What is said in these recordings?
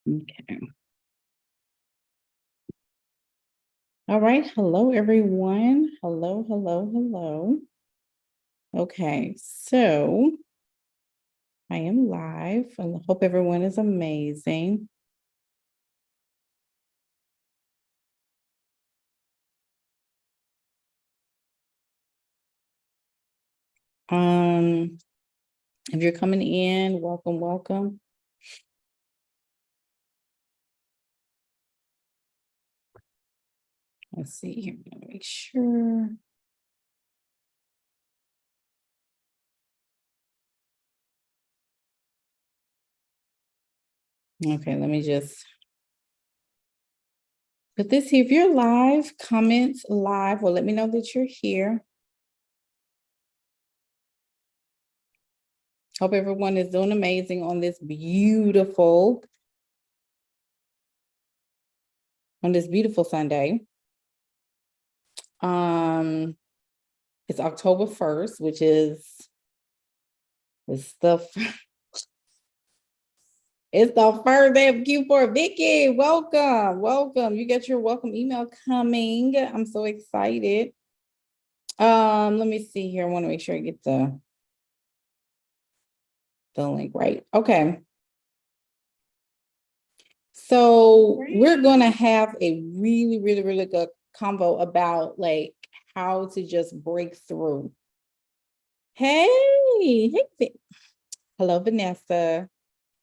Okay. All right. Hello, everyone. Hello, hello, hello. Okay. So I am live. I hope everyone is amazing. Um, if you're coming in, welcome, welcome. Let's see here. Make sure. Okay, let me just put this here. If you're live, comments live, well, let me know that you're here. Hope everyone is doing amazing on this beautiful Sunday. It's October 1st, which is it's the it's the first day of Q4. Vicky, welcome. You get your welcome email coming. I'm so excited. Let me see here. I want to make sure I get the link right. Okay. So we're gonna have a really good convo about like how to just break through. Hey, hello, Vanessa.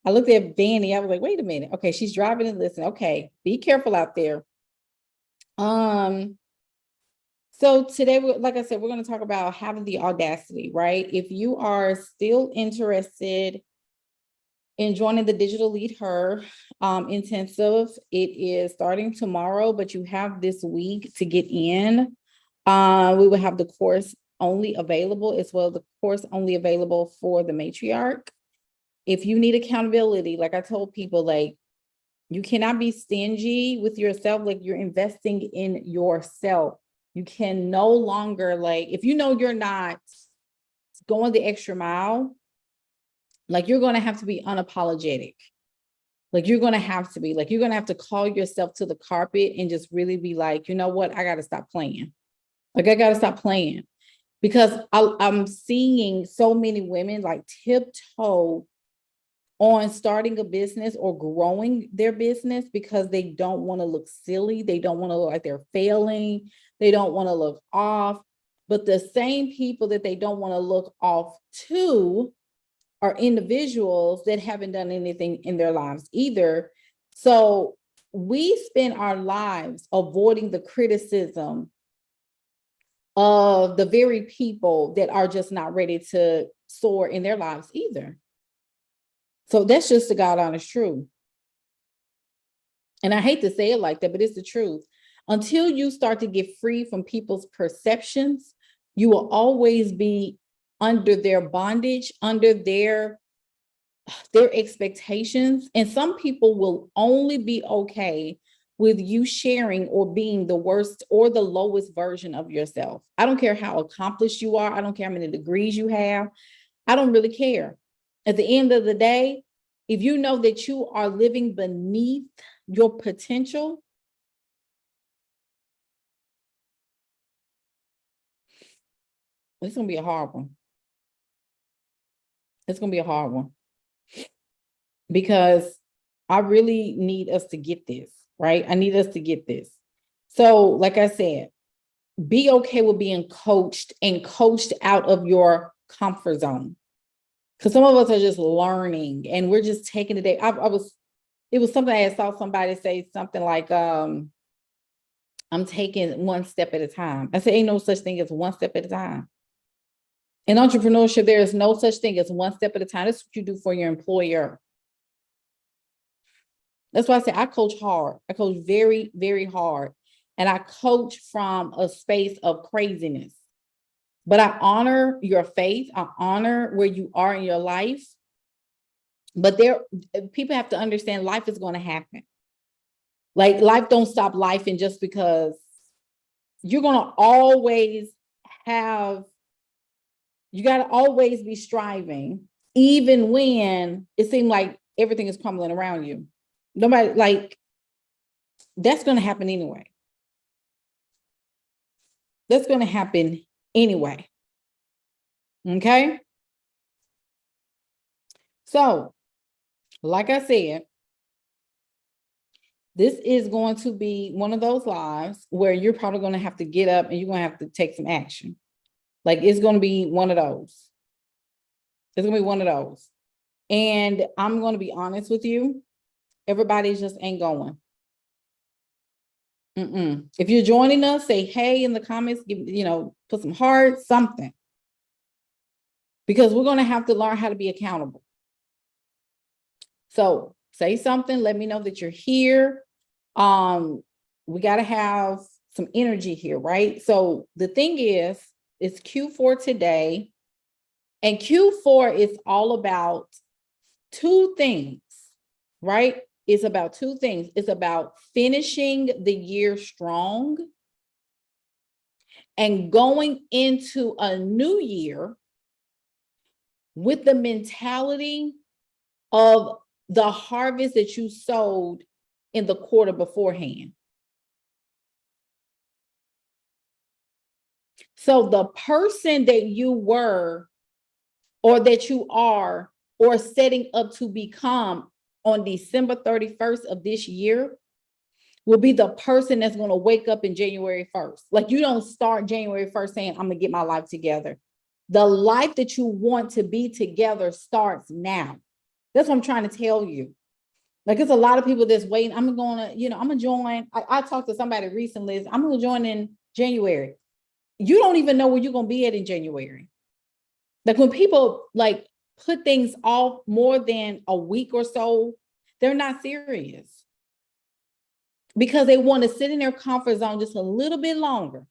I looked at Vanny. I was like, wait a minute. Okay, she's driving and listening. Okay, be careful out there. So today, like I said, we're going to talk about having the audacity, right? If you are still interested in joining the Digital Lead Her intensive, it is starting tomorrow, but you have this week to get in. We will have the course only available as well, the course only available for the matriarch. If you need accountability, like I told people, like you cannot be stingy with yourself, like you're investing in yourself. You can no longer, like, if you know you're not going the extra mile, like you're going to have to be unapologetic. Like you're going to have to be, like you're going to have to call yourself to the carpet and just really be like, you know what, I got to stop playing. Like I got to stop playing because I'm seeing so many women like tiptoe on starting a business or growing their business because they don't want to look silly. They don't want to look like they're failing. They don't want to look off. But the same people that they don't want to look off to are individuals that haven't done anything in their lives either. So we spend our lives avoiding the criticism of the very people that are just not ready to soar in their lives either. So that's just the God honest truth. And I hate to say it like that, but it's the truth. Until you start to get free from people's perceptions, you will always be under their bondage, under their expectations. And some people will only be okay with you sharing or being the worst or the lowest version of yourself. I don't care how accomplished you are. I don't care how many degrees you have. I don't really care. At the end of the day, if you know that you are living beneath your potential, it's going to be a hard one. It's going to be a hard one because I really need us to get this, right? I need us to get this. So, like I said, be okay with being coached and coached out of your comfort zone. Because some of us are just learning and we're just taking the day. It was something I saw somebody say something like, I'm taking one step at a time. I said, ain't no such thing as one step at a time. In entrepreneurship, there is no such thing as one step at a time. That's what you do for your employer. That's why I say I coach hard. I coach very, very hard. And I coach from a space of craziness. But I honor your faith. I honor where you are in your life. But people have to understand life is going to happen. Like life don't stop life, and just because you're going to always have, you got to always be striving, even when it seems like everything is crumbling around you. Nobody, like, that's going to happen anyway. That's going to happen anyway. Okay. So, like I said, this is going to be one of those lives where you're probably going to have to get up and you're going to have to take some action. Like, it's going to be one of those. It's going to be one of those. And I'm going to be honest with you. Everybody just ain't going. If you're joining us, say hey in the comments, give, put some hearts, something. Because we're going to have to learn how to be accountable. So say something, let me know that you're here. We got to have some energy here, right? So the thing is, it's Q4 today, and Q4 is all about two things, right? It's about two things. It's about finishing the year strong and going into a new year with the mentality of the harvest that you sowed in the quarter beforehand. So the person that you were, or that you are, or setting up to become on December 31st of this year will be the person that's going to wake up in January 1st. Like, you don't start January 1st saying, I'm going to get my life together. The life that you want to be together starts now. That's what I'm trying to tell you. Like, there's a lot of people that's waiting. I'm going to join. I talked to somebody recently. I'm going to join in January. You don't even know where you're going to be at in January. Like, when people like put things off more than a week or so, they're not serious, because they want to sit in their comfort zone just a little bit longer.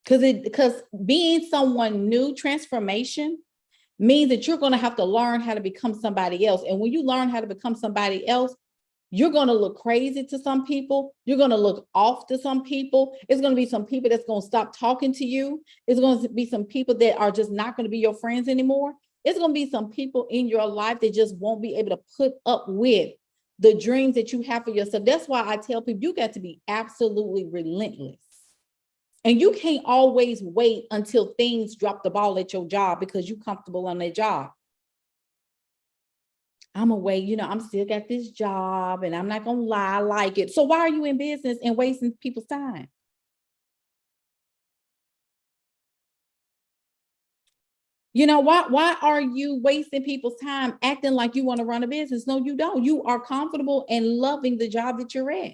Because being someone new, transformation means that you're going to have to learn how to become somebody else. And when you learn how to become somebody else, you're going to look crazy to some people. You're going to look off to some people. It's going to be some people that's going to stop talking to you. It's going to be some people that are just not going to be your friends anymore. It's going to be some people in your life that just won't be able to put up with the dreams that you have for yourself. That's why I tell people you got to be absolutely relentless. And you can't always wait until things drop the ball at your job because you're comfortable on that job. I'm away, I'm still got this job and I'm not going to lie, I like it. So why are you in business and wasting people's time? Why are you wasting people's time acting like you want to run a business? No, you don't. You are comfortable and loving the job that you're at.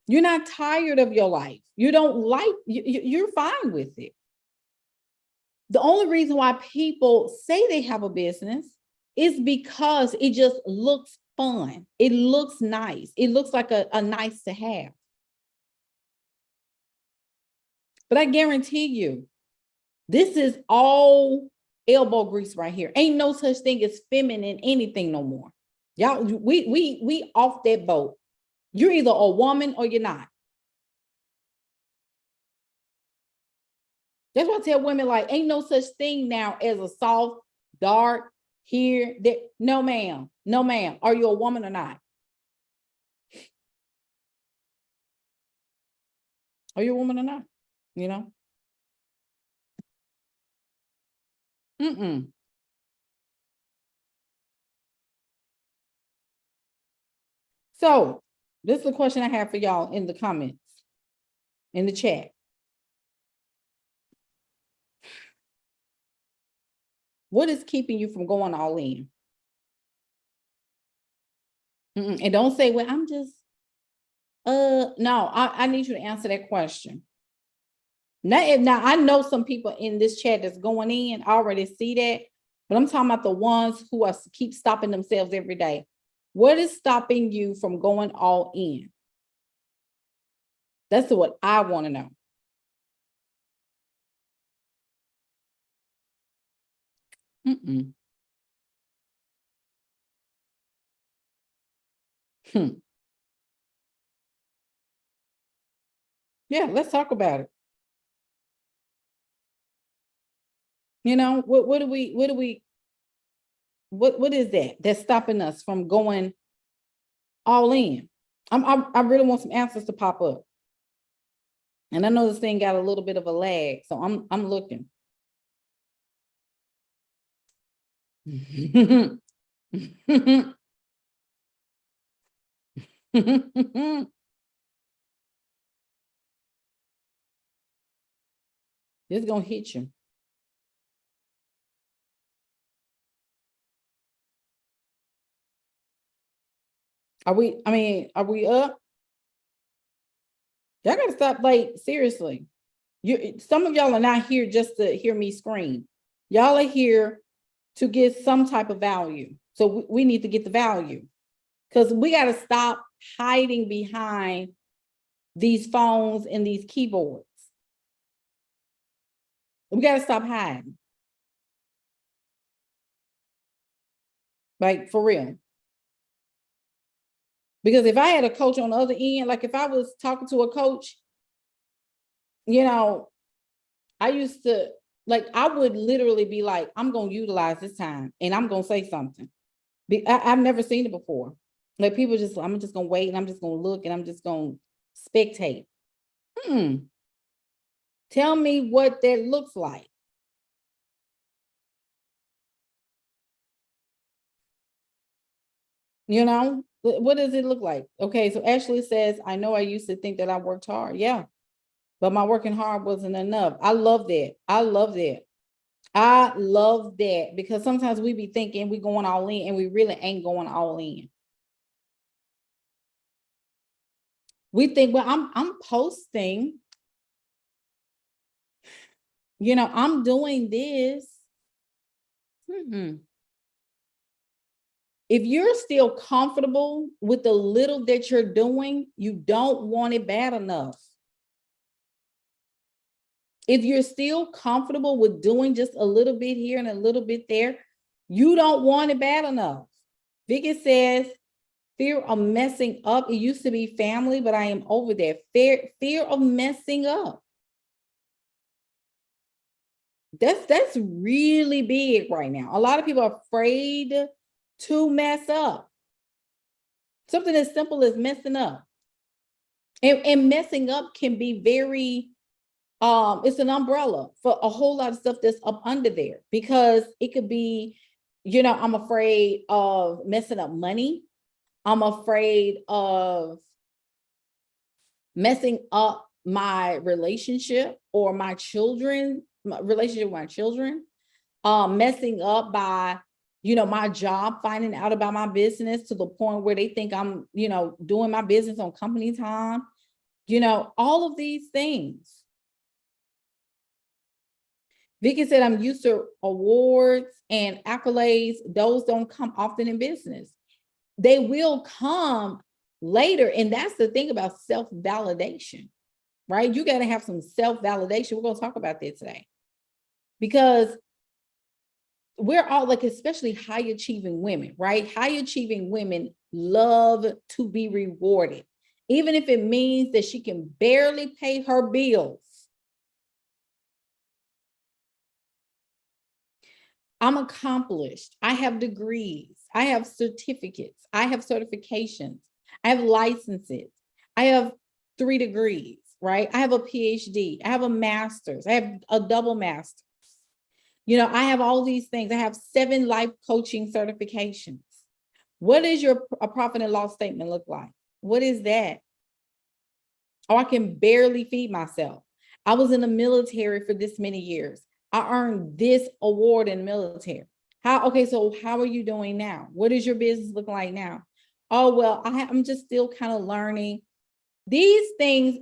You're not tired of your life. You don't like, you're fine with it. The only reason why people say they have a business is because it just looks fun. It looks nice. It looks like a nice to have. But I guarantee you, this is all elbow grease right here. Ain't no such thing as feminine anything no more. Y'all, we off that boat. You're either a woman or you're not. That's why I tell women, like, ain't no such thing now as a soft, dark, here, there. No, ma'am. No, ma'am. Are you a woman or not? Are you a woman or not? So this is the question I have for y'all in the comments, in the chat. What is keeping you from going all in? And don't say, well, I'm just, no, I need you to answer that question. Now, I know some people in this chat that's going in, I already see that, but I'm talking about the ones who are keep stopping themselves every day. What is stopping you from going all in? That's what I want to know. Yeah, let's talk about it. What do we What is that that's stopping us from going all in? I really want some answers to pop up. And I know this thing got a little bit of a lag, so I'm looking. It's gonna hit you. Are we up? Y'all gotta stop, like, seriously. Some of y'all are not here just to hear me scream. Y'all are here to get some type of value. So we need to get the value, because we got to stop hiding behind these phones and these keyboards. We got to stop hiding. Like, for real. Because if I had a coach on the other end, like if I was talking to a coach, I used to, like, I would literally be like, I'm going to utilize this time and I'm going to say something. I've never seen it before. Like, people just, I'm just going to wait and I'm just going to look and I'm just going to spectate. Tell me what that looks like. What does it look like? Okay, so Ashley says, I know I used to think that I worked hard. Yeah, but my working hard wasn't enough. I love that. I love that. I love that, because sometimes we be thinking we going all in and we really ain't going all in. We think, well, I'm posting, I'm doing this. If you're still comfortable with the little that you're doing, you don't want it bad enough. If you're still comfortable with doing just a little bit here and a little bit there, you don't want it bad enough. Vicky says, fear of messing up. It used to be family, but I am over there. Fear of messing up. That's really big right now. A lot of people are afraid to mess up. Something as simple as messing up. And messing up can be very, it's an umbrella for a whole lot of stuff that's up under there, because it could be, I'm afraid of messing up money. I'm afraid of messing up my relationship or my relationship with my children, messing up by, my job, finding out about my business to the point where they think I'm, doing my business on company time, all of these things. Vicky said, I'm used to awards and accolades. Those don't come often in business. They will come later. And that's the thing about self-validation, right? You got to have some self-validation. We're going to talk about that today, because we're all, like, especially high achieving women, right? High achieving women love to be rewarded, even if it means that she can barely pay her bills. I'm accomplished. I have degrees. I have certificates. I have certifications. I have licenses. I have 3 degrees, right? I have a PhD. I have a master's. I have a double master's. I have all these things. I have 7 life coaching certifications. What does a profit and loss statement look like? What is that? Oh, I can barely feed myself. I was in the military for this many years. I earned this award in the military. Okay, so how are you doing now? What does your business look like now? Oh, well, I'm just still kind of learning. These things,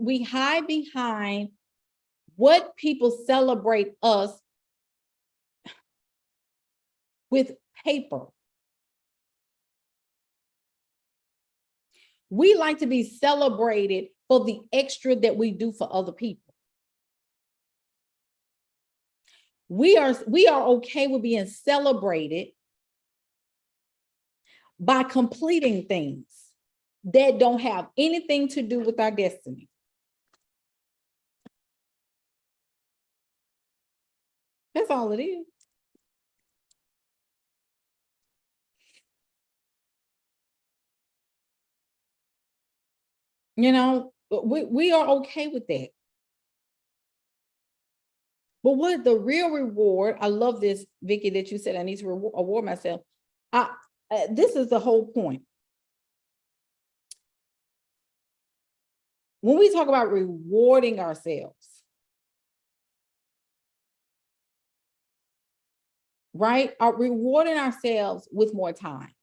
we hide behind what people celebrate us with paper. We like to be celebrated for the extra that we do for other people. We are okay with being celebrated by completing things that don't have anything to do with our destiny. That's all it is. You know, we are okay with that. But what the real reward, I love this, Vicky, that you said I need to reward myself. This is the whole point. When we talk about rewarding ourselves, right? Rewarding ourselves with more time,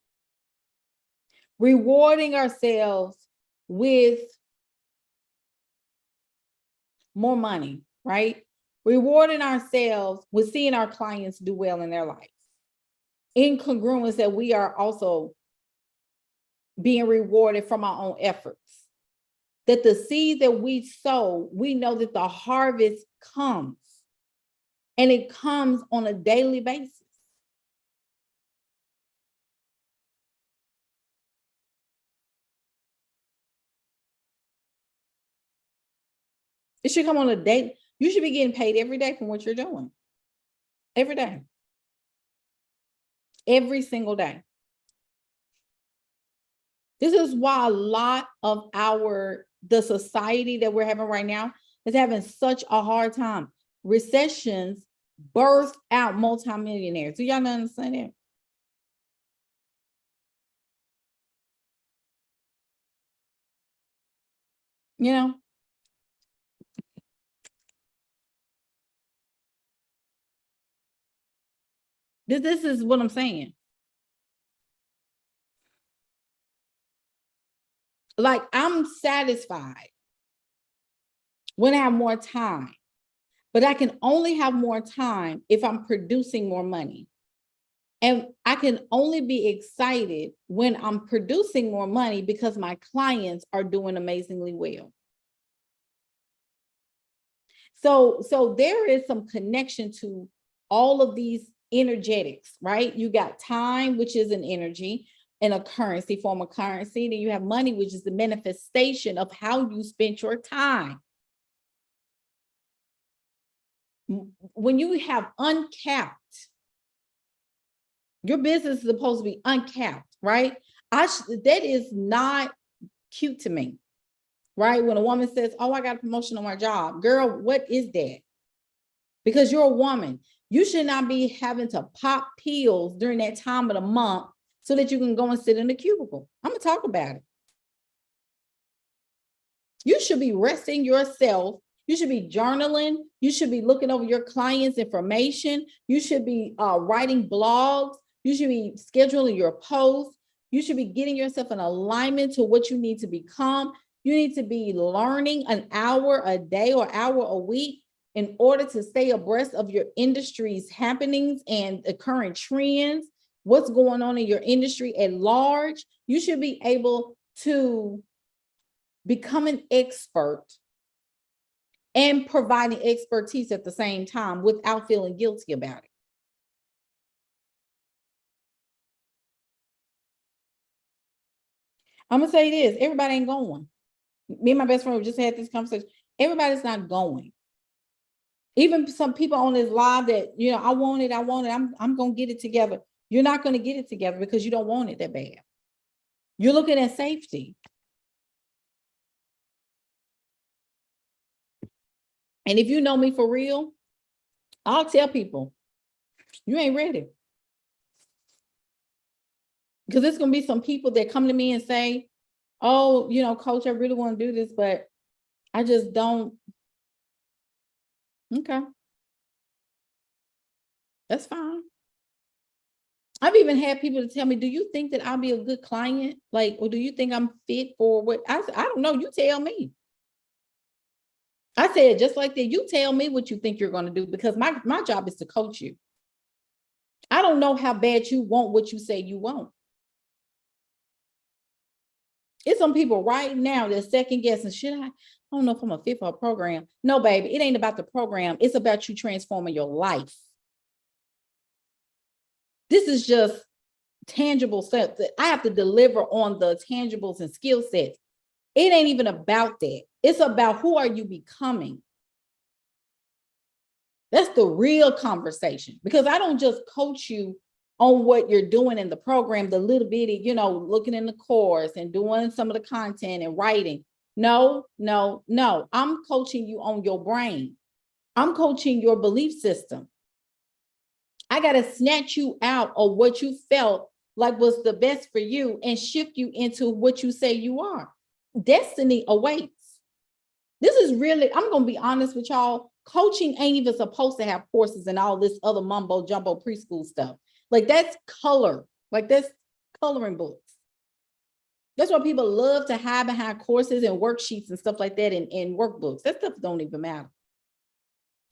rewarding ourselves with more money, right? Rewarding ourselves with seeing our clients do well in their life. In congruence that we are also being rewarded from our own efforts. That the seed that we sow, we know that the harvest comes, and it comes on a daily basis. It should come on a day. You should be getting paid every day from what you're doing. Every day. Every single day. This is why a lot of the society that we're having right now is having such a hard time. Recessions birth out multimillionaires. Do y'all not understand that? You know? This is what I'm saying. Like, I'm satisfied when I have more time, but I can only have more time if I'm producing more money. And I can only be excited when I'm producing more money because my clients are doing amazingly well. So there is some connection to all of these energetics, right? You got time, which is an energy and a currency, form of currency. Then you have money, which is the manifestation of how you spent your time. When you have uncapped, your business is supposed to be uncapped, right? That is not cute to me, right? When a woman says, oh, I got a promotion on my job. Girl, what is that? Because you're a woman. You should not be having to pop pills during that time of the month so that you can go and sit in the cubicle. I'm going to talk about it. You should be resting yourself. You should be journaling. You should be looking over your clients' information. You should be writing blogs. You should be scheduling your posts. You should be getting yourself in alignment to what you need to become. You need to be learning an hour a day or hour a week in order to stay abreast of your industry's happenings and the current trends, what's going on in your industry at large. You should be able to become an expert and providing expertise at the same time without feeling guilty about it. I'm gonna say this, everybody ain't going. Me and my best friend just had this conversation. Everybody's not going. Even some people on this live that, I want it, I'm gonna get it together. You're not gonna get it together because you don't want it that bad. You're looking at safety. And if you know me for real, I'll tell people, you ain't ready. Because there's going to be some people that come to me and say, oh, coach, I really want to do this, but I just don't. Okay. That's fine. I've even had people to tell me, do you think that I'll be a good client? Like, or do you think I'm fit for what? I don't know. You tell me. I said, just like that, you tell me what you think you're going to do, because my job is to coach you. I don't know how bad you want what you say you want. It's some people right now that second guessing, I don't know if I'm a fit for a program. No, baby, it ain't about the program. It's about you transforming your life. This is just tangible stuff that I have to deliver on, the tangibles and skill sets. It ain't even about that. It's about who are you becoming. That's the real conversation, because I don't just coach you on what you're doing in the program, the little bitty, looking in the course and doing some of the content and writing. No, no, no. I'm coaching you on your brain. I'm coaching your belief system. I got to snatch you out of what you felt like was the best for you and shift you into what you say you are. Destiny awaits. This is really, I'm going to be honest with y'all. Coaching ain't even supposed to have courses and all this other mumbo jumbo preschool stuff. Like that's color. Like that's coloring books. That's why people love to hide behind courses and worksheets and stuff like that and workbooks. That stuff don't even matter.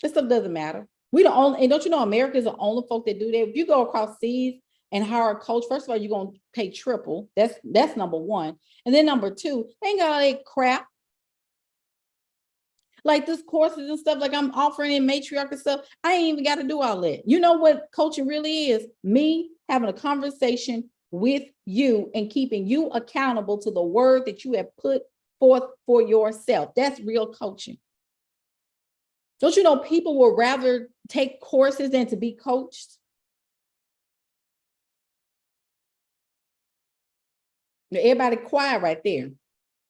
That stuff doesn't matter. We don't only, and don't you know, America is the only folk that do that. If you go across seas and hire a coach, first of all, you're going to pay triple. That's number one. And then number two, they ain't got all that crap. Like this courses and stuff, like I'm offering in matriarch stuff. I ain't even got to do all that. You know what coaching really is? Me having a conversation with you and keeping you accountable to the word that you have put forth for yourself. That's real coaching. Don't you know people would rather take courses than to be coached? Everybody quiet right there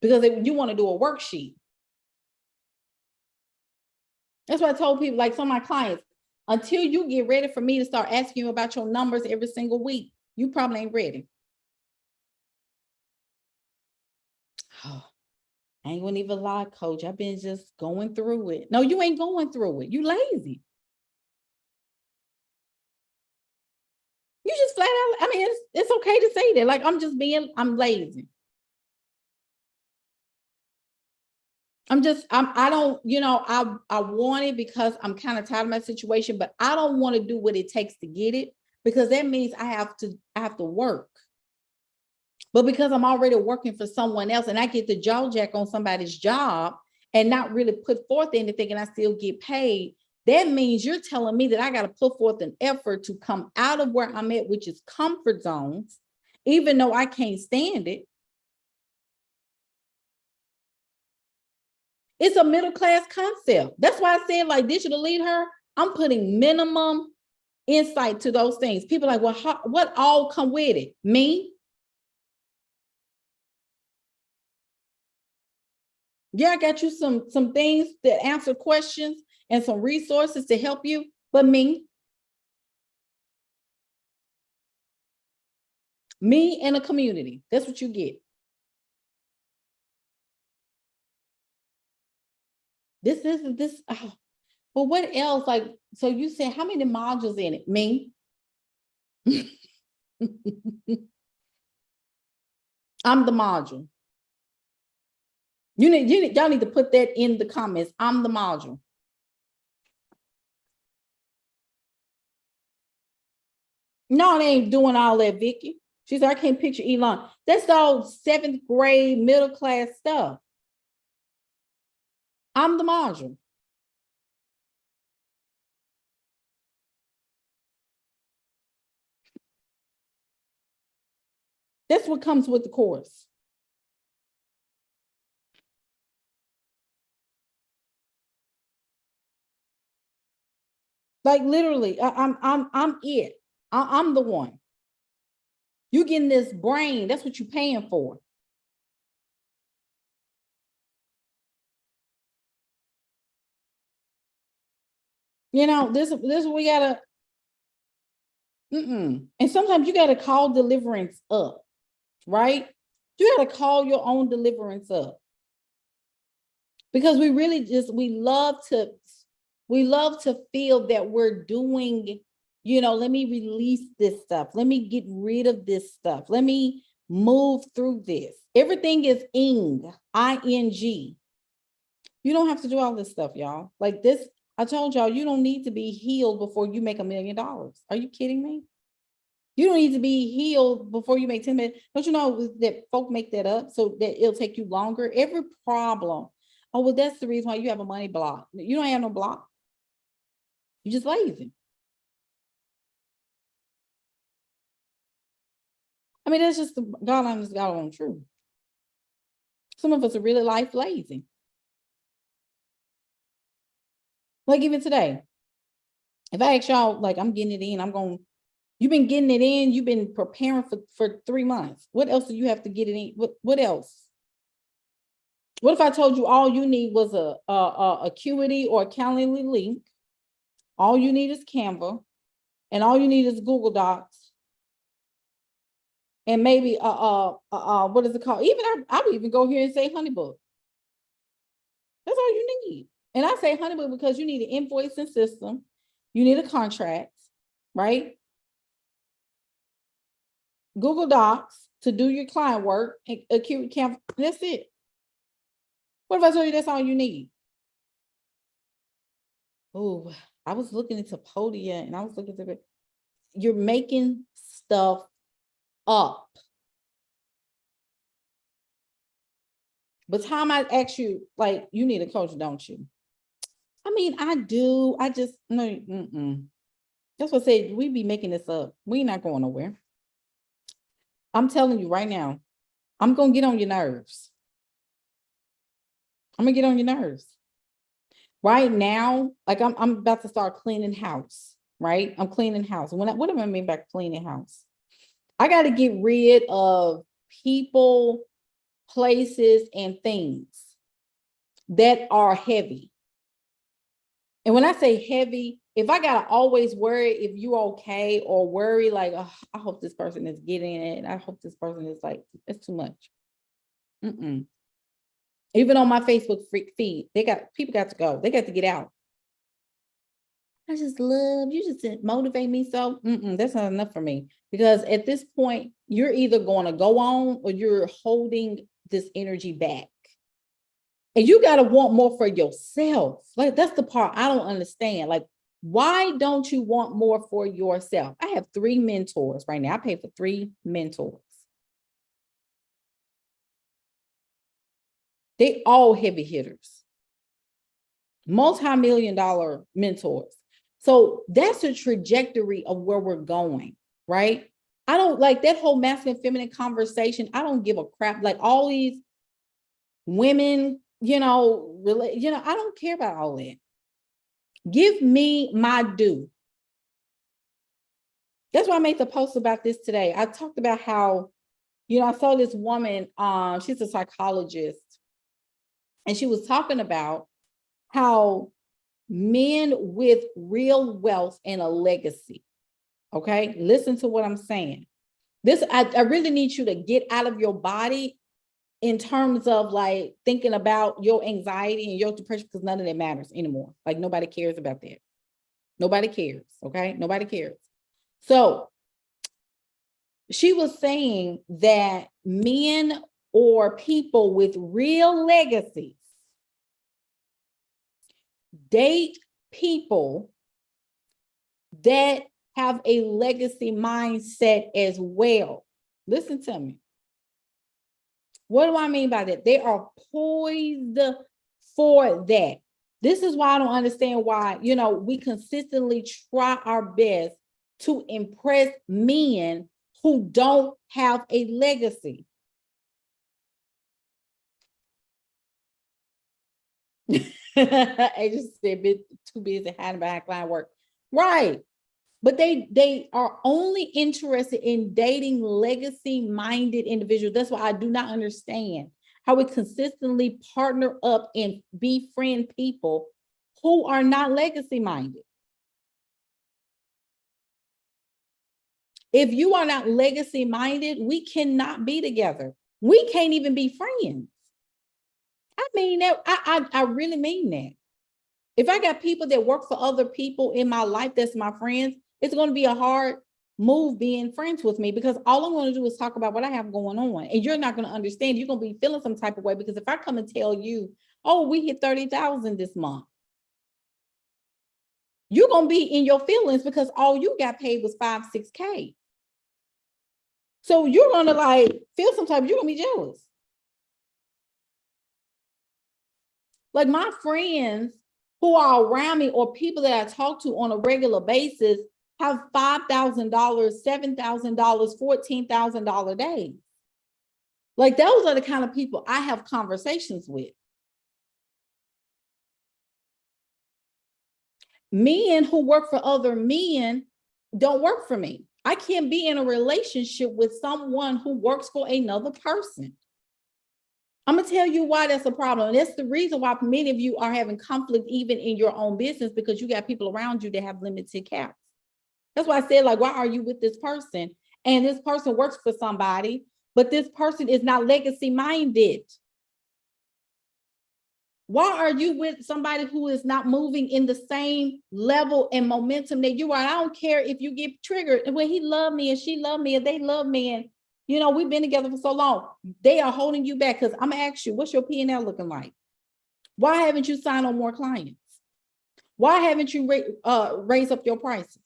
because you want to do a worksheet. That's why I told people, like some of my clients, until you get ready for me to start asking you about your numbers every single week, you probably ain't ready. Oh, I ain't gonna even lie, coach. I've been just going through it. No, you ain't going through it. You lazy. You just flat out, I mean, it's okay to say that. Like, I'm lazy. I don't, I want it because I'm kind of tired of my situation, but I don't want to do what it takes to get it because that means I have to work. But because I'm already working for someone else and I get the jaw jack on somebody's job and not really put forth anything and I still get paid, that means you're telling me that I got to put forth an effort to come out of where I'm at, which is comfort zones, even though I can't stand it. It's a middle class concept. That's why I said, like, digital lead her, I'm putting minimum insight to those things. People are like, well, what all come with it? Me? Yeah, I got you some things that answer questions and some resources to help you, but me and a community. That's what you get. This. Oh, but what else? Like, so you said how many modules in it? Me. I'm the module. Y'all need to put that in the comments. I'm the module. No, they ain't doing all that, Vicky. She said, I can't picture Elon. That's all 7th grade, middle class stuff. I'm the module. That's what comes with the course. Like literally, I'm it. I'm the one. You getting this brain. That's what you're paying for. This we gotta. And sometimes you gotta call deliverance up, right? You gotta call your own deliverance up because we really we love to feel that we're doing. Let me release this stuff. Let me get rid of this stuff. Let me move through this. Everything is ing. You don't have to do all this stuff, y'all. Like this, I told y'all, you don't need to be healed before you make $1 million. Are you kidding me? You don't need to be healed before you make 10 million. Don't you know that folk make that up so that it'll take you longer? Every problem. Oh, well, that's the reason why you have a money block. You don't have no block. You're just lazy. I mean, that's just the God honest, God on truth. Some of us are really life lazy. Like even today, if I ask y'all, like, I'm getting it in, you've been getting it in, you've been preparing for 3 months. What else do you have to get it in? What else? What if I told you all you need was a Acuity or a Calendly link? All you need is Canva, and all you need is Google Docs, and maybe what is it called? Even I would even go here and say Honeybook. That's all you need. And I say Honeybook because you need an invoicing system, you need a contract, right? Google Docs to do your client work, Acute Canva. That's it. What if I told you that's all you need? Oh, I was looking into Podia and I was looking at it. You're making stuff up. But time I ask you, like, you need a coach, don't you? I mean, I do. I just, no, That's what I said. We be making this up. We not going nowhere. I'm telling you right now, I'm going to get on your nerves. I'm going to get on your nerves. Right now, like I'm about to start cleaning house, right? I'm cleaning house. What do I mean by cleaning house? I got to get rid of people, places, and things that are heavy. And when I say heavy, if I got to always worry if you're okay, or worry like, oh, I hope this person is getting it. I hope this person is like, it's too much. Even on my Facebook feed, people got to go. They got to get out. I just love you. Just motivate me. So that's not enough for me, because at this point, you're either going to go on or you're holding this energy back. And you got to want more for yourself. Like, that's the part I don't understand. Like, why don't you want more for yourself? I have 3 mentors right now. I pay for 3 mentors. They all heavy hitters, multi-million-dollar mentors. So that's the trajectory of where we're going, right? I don't like that whole masculine feminine conversation. I don't give a crap. Like all these women, I don't care about all that. Give me my due. That's why I made the post about this today. I talked about how, I saw this woman, she's a psychologist, and she was talking about how men with real wealth and a legacy, okay? Listen to what I'm saying. I really need you to get out of your body in terms of like thinking about your anxiety and your depression, because none of that matters anymore. Like nobody cares about that. Nobody cares, okay? Nobody cares. So she was saying that men or people with real legacies date people that have a legacy mindset as well. Listen to me. What do I mean by that? They are poised for that. This is why I don't understand why, we consistently try our best to impress men who don't have a legacy. I just said too busy hiding behind client work. Right. But they are only interested in dating legacy-minded individuals. That's why I do not understand how we consistently partner up and befriend people who are not legacy-minded. If you are not legacy-minded, we cannot be together. We can't even be friends. I mean that. I really mean that. If I got people that work for other people in my life that's my friends, it's going to be a hard move being friends with me, because all I'm going to do is talk about what I have going on. And you're not going to understand. You're going to be feeling some type of way, because if I come and tell you, oh, we hit 30,000 this month, you're going to be in your feelings because all you got paid was 5-6K. So you're going to like feel some type, you're going to be jealous. Like my friends who are around me or people that I talk to on a regular basis have $5,000, $7,000, $14,000 days. Like those are the kind of people I have conversations with. Men who work for other men don't work for me. I can't be in a relationship with someone who works for another person. I'm gonna tell you why that's a problem. And that's the reason why many of you are having conflict even in your own business, because you got people around you that have limited caps. That's why I said, like, why are you with this person? And this person works for somebody, but this person is not legacy minded. Why are you with somebody who is not moving in the same level and momentum that you are? I don't care if you get triggered. When he loved me and she loved me and they love me, and you know, we've been together for so long, they are holding you back. Because I'm gonna ask you, what's your P&L looking like? Why haven't you signed on more clients? Why haven't you raised up your prices?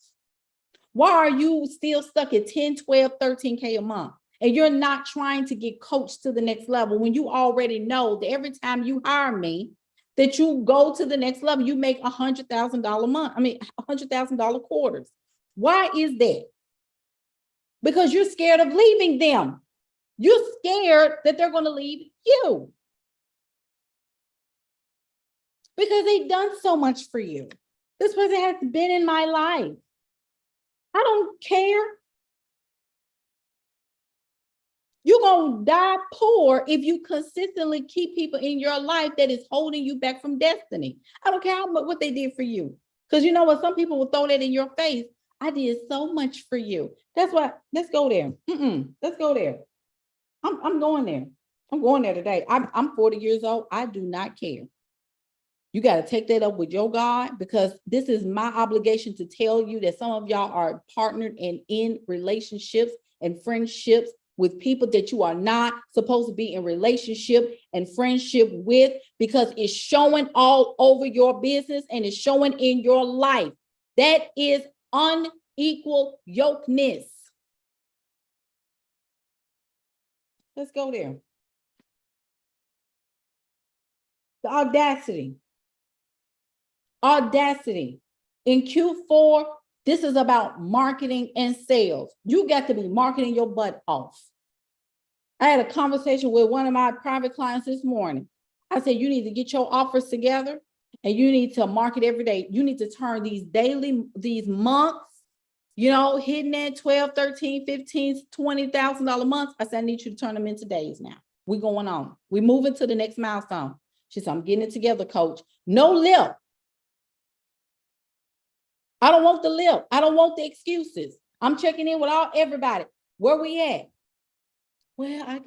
Why are you still stuck at 10, 12, 13K a month? And you're not trying to get coached to the next level when you already know that every time you hire me, that you go to the next level, you make $100,000 month. I mean, $100,000 quarters. Why is that? Because you're scared of leaving them. You're scared that they're going to leave you because they've done so much for you. This person has been in my life. I don't care. You're going to die poor if you consistently keep people in your life that is holding you back from destiny. I don't care how much what they did for you. Because you know what? Some people will throw that in your face. I did so much for you. That's why, let's go there. Let's go there. I'm going there. I'm going there today. I'm 40 years old. I do not care. You got to take that up with your God, because this is my obligation to tell you that some of y'all are partnered and in relationships and friendships with people that you are not supposed to be in relationship and friendship with, because it's showing all over your business and it's showing in your life. That is unequal yokeness. Let's go there. The audacity. Audacity. In Q4, this is about marketing and sales. You got to be marketing your butt off. I had a conversation with one of my private clients this morning. I said, you need to get your offers together and you need to market every day. You need to turn these months, you know, hitting that 12, 13, 15, $20,000 months. I said, I need you to turn them into days now. We're going on. We're moving to the next milestone. She said, I'm getting it together, coach. No lip. I don't want the lip. I don't want the excuses. I'm checking in with everybody. Where we at? Well, I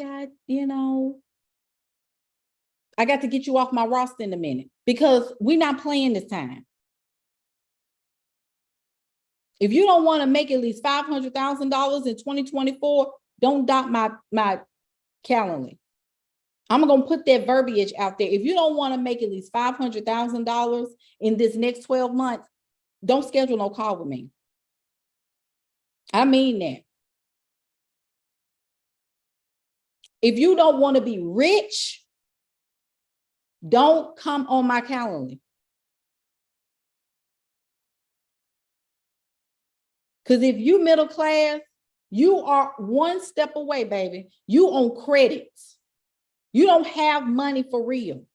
got to get you off my roster in a minute, because we're not playing this time. If you don't want to make at least $500,000 in 2024, don't dot my calendar. I'm going to put that verbiage out there. If you don't want to make at least $500,000 in this next 12 months, don't schedule no call with me. I mean that. If you don't want to be rich, don't come on my calendar. Because if you middle class, you are one step away, baby. You on credits. You don't have money for real.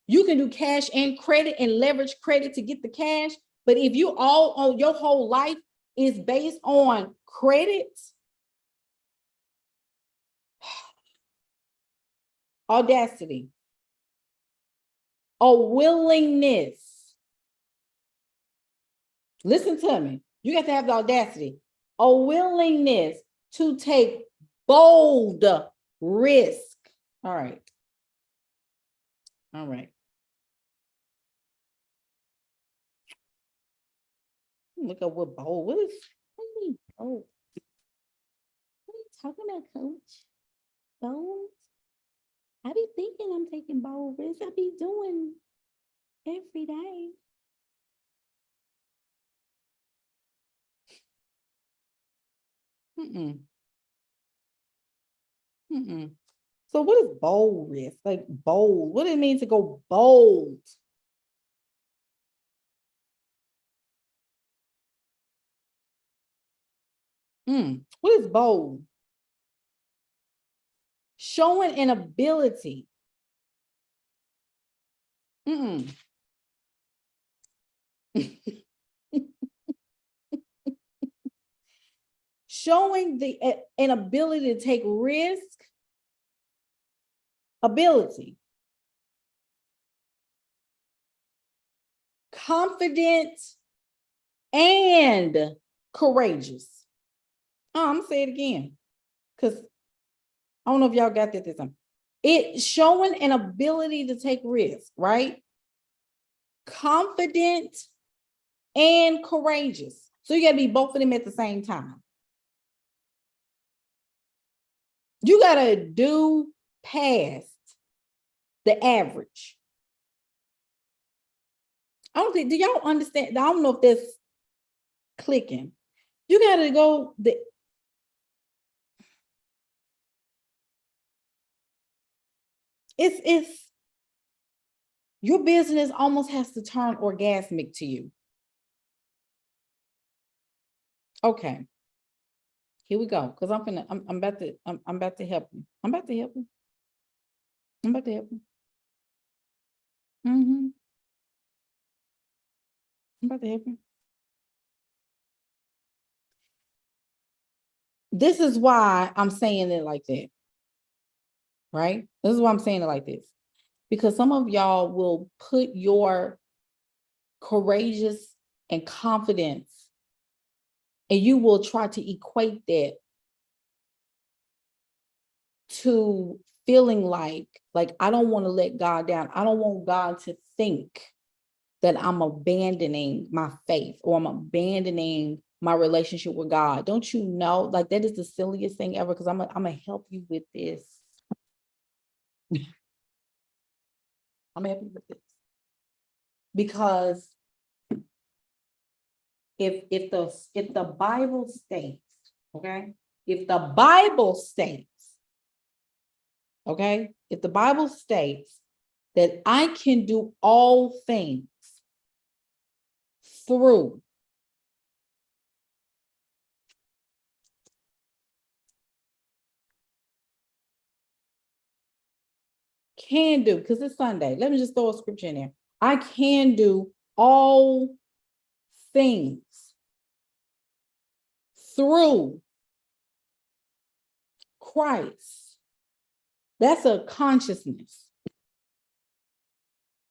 You can do cash and credit and leverage credit to get the cash. But if you all on your whole life is based on credits, audacity, a willingness. Listen to me. You got to have the audacity, a willingness to take bold risk. All right. All right. Look at what bold. What is bold? What are you talking about, coach? Bold? I be thinking I'm taking bold risks. I be doing every day. So what is bold risk? Like bold. What does it mean to go bold? What is bold? Showing an ability. showing an ability to take risk, ability, confident, and courageous. Oh, I'm gonna say it again, because I don't know if y'all got that this time. It's showing an ability to take risk, right? Confident and courageous. So you got to be both of them at the same time. You got to do past the average. I don't think, do y'all understand? I don't know if that's clicking. You got to go it's your business almost has to turn orgasmic to you. Okay. Here we go. Because I'm about to help you. I'm about to help you. I'm about to help you. This is why I'm saying it like that. Right? This is why I'm saying it like this. Because some of y'all will put your courageous and confidence, and you will try to equate that to feeling like I don't want to let God down. I don't want God to think that I'm abandoning my faith or I'm abandoning my relationship with God. Don't you know? Like, that is the silliest thing ever, because I'm gonna help you with this. I'm gonna help you with this. Because if the Bible states, okay, if the Bible states, okay, if the Bible states that I can do all things through can do, because it's Sunday. Let me just throw a scripture in there. I can do all things through Christ. That's a consciousness.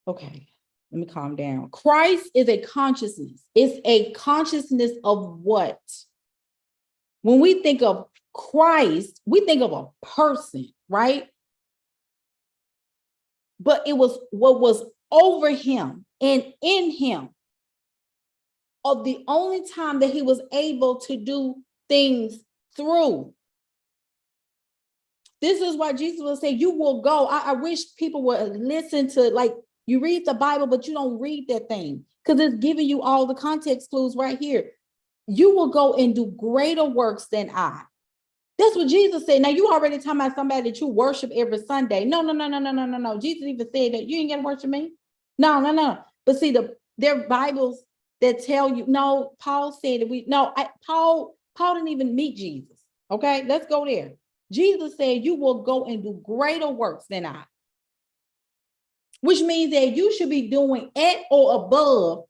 Okay, let me calm down. Christ is a consciousness. It's a consciousness of what? When we think of Christ, we think of a person, right? But it was what was over him and in him, of the only time that he was able to do things through. This is why Jesus will say, you will go. I wish people would listen to, like, you read the Bible, but you don't read that thing, because it's giving you all the context clues right here. You will go and do greater works than I. That's what Jesus said. Now, you already talking about somebody that you worship every Sunday. No. Jesus even said that you ain't gonna worship me. No. But see, there are Bibles that tell you, no, Paul said that Paul didn't even meet Jesus. Okay, let's go there. Jesus said, you will go and do greater works than I. Which means that you should be doing at or above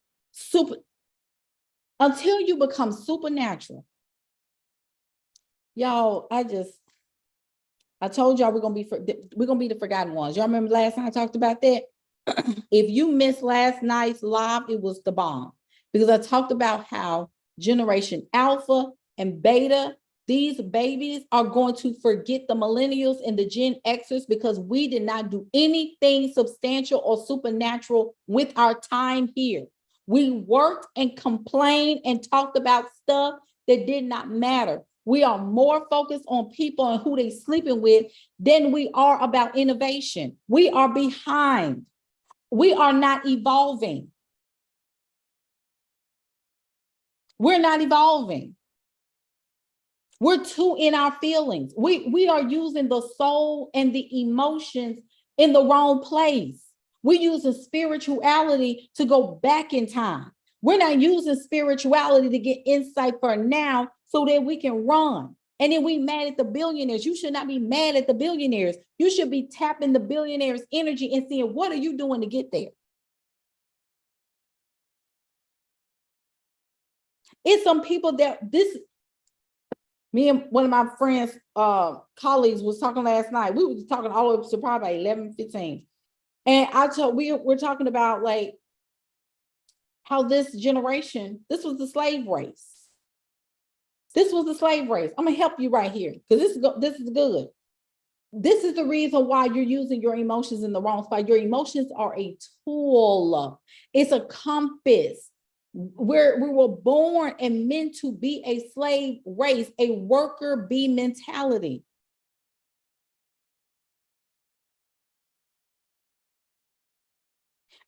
until you become supernatural. Y'all, I told y'all we're gonna be the forgotten ones. Y'all remember last time I talked about that? If you missed last night's live, it was the bomb, because I talked about how Generation Alpha and Beta, these babies are going to forget the millennials and the Gen Xers, because we did not do anything substantial or supernatural with our time here. We worked and complained and talked about stuff that did not matter. We are more focused on people and who they sleeping with than we are about innovation. We are behind. We are not evolving. We're not evolving. We're too in our feelings. We are using the soul and the emotions in the wrong place. We're using spirituality to go back in time. We're not using spirituality to get insight for now so that we can run. And then we mad at the billionaires. You should not be mad at the billionaires. You should be tapping the billionaires' energy and seeing, what are you doing to get there? It's some people that Me and one of my friends, colleagues was talking last night. We were just talking all up to probably 11:15. And we're talking about like how this generation, this was the slave race. This was the slave race. I'm gonna help you right here because this is good. This is the reason why you're using your emotions in the wrong spot. Your emotions are a tool. It's a compass. We were born and meant to be a slave race, a worker bee mentality.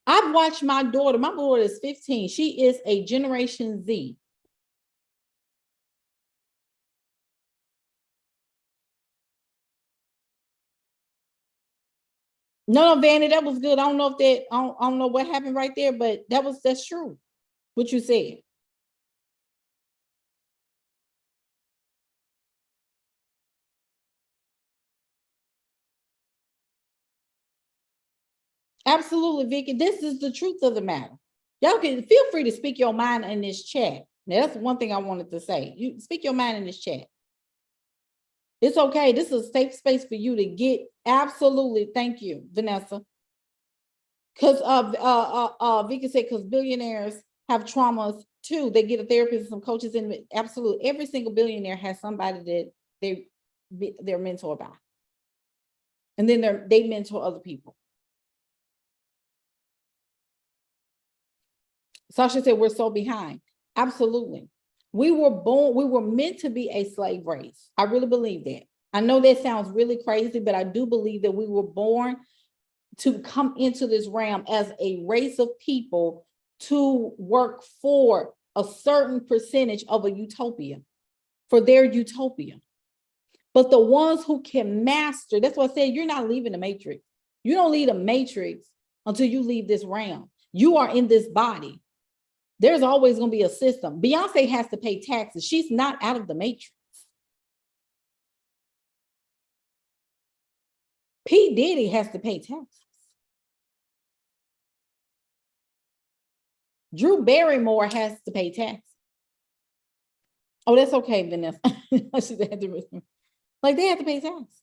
I've watched my daughter is 15. She is a Generation Z. No, Vanny, that was good. I don't know if that, I don't know what happened right there, but that's true. What you said. Absolutely, Vicky. This is the truth of the matter. Y'all can feel free to speak your mind in this chat. Now, that's one thing I wanted to say. You speak your mind in this chat. It's okay. This is a safe space for you to get absolutely. Thank you, Vanessa. Because Vicky said because billionaires have traumas too. They get a therapist and some coaches, and absolutely every single billionaire has somebody that they're mentored by, and then they mentor other people. Sasha said we're so behind. Absolutely. We were meant to be a slave race. I really believe that. I know that sounds really crazy, but I do believe that we were born to come into this realm as a race of people to work for a certain percentage of a utopia, for their utopia. But the ones who can master, that's why I said you're not leaving the matrix. You don't leave the matrix until you leave this realm. You are in this body. There's always going to be a system. Beyonce has to pay taxes. She's not out of the matrix. P. Diddy has to pay taxes. Drew Barrymore has to pay taxes. Oh, that's okay, Vanessa. Like they have to pay taxes.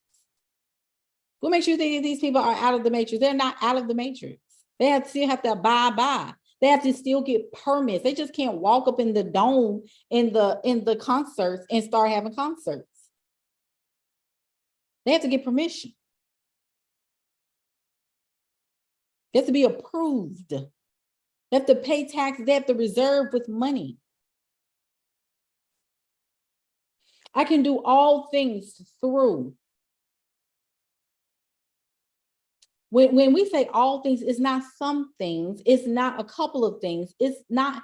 What makes you think that these people are out of the matrix? They're not out of the matrix. They still have to abide by. They have to still get permits. They just can't walk up in the dome in the concerts and start having concerts. They have to get permission. They have to be approved. They have to pay taxes. They have to reserve with money. I can do all things through. When we say all things, it's not some things. It's not a couple of things. It's not.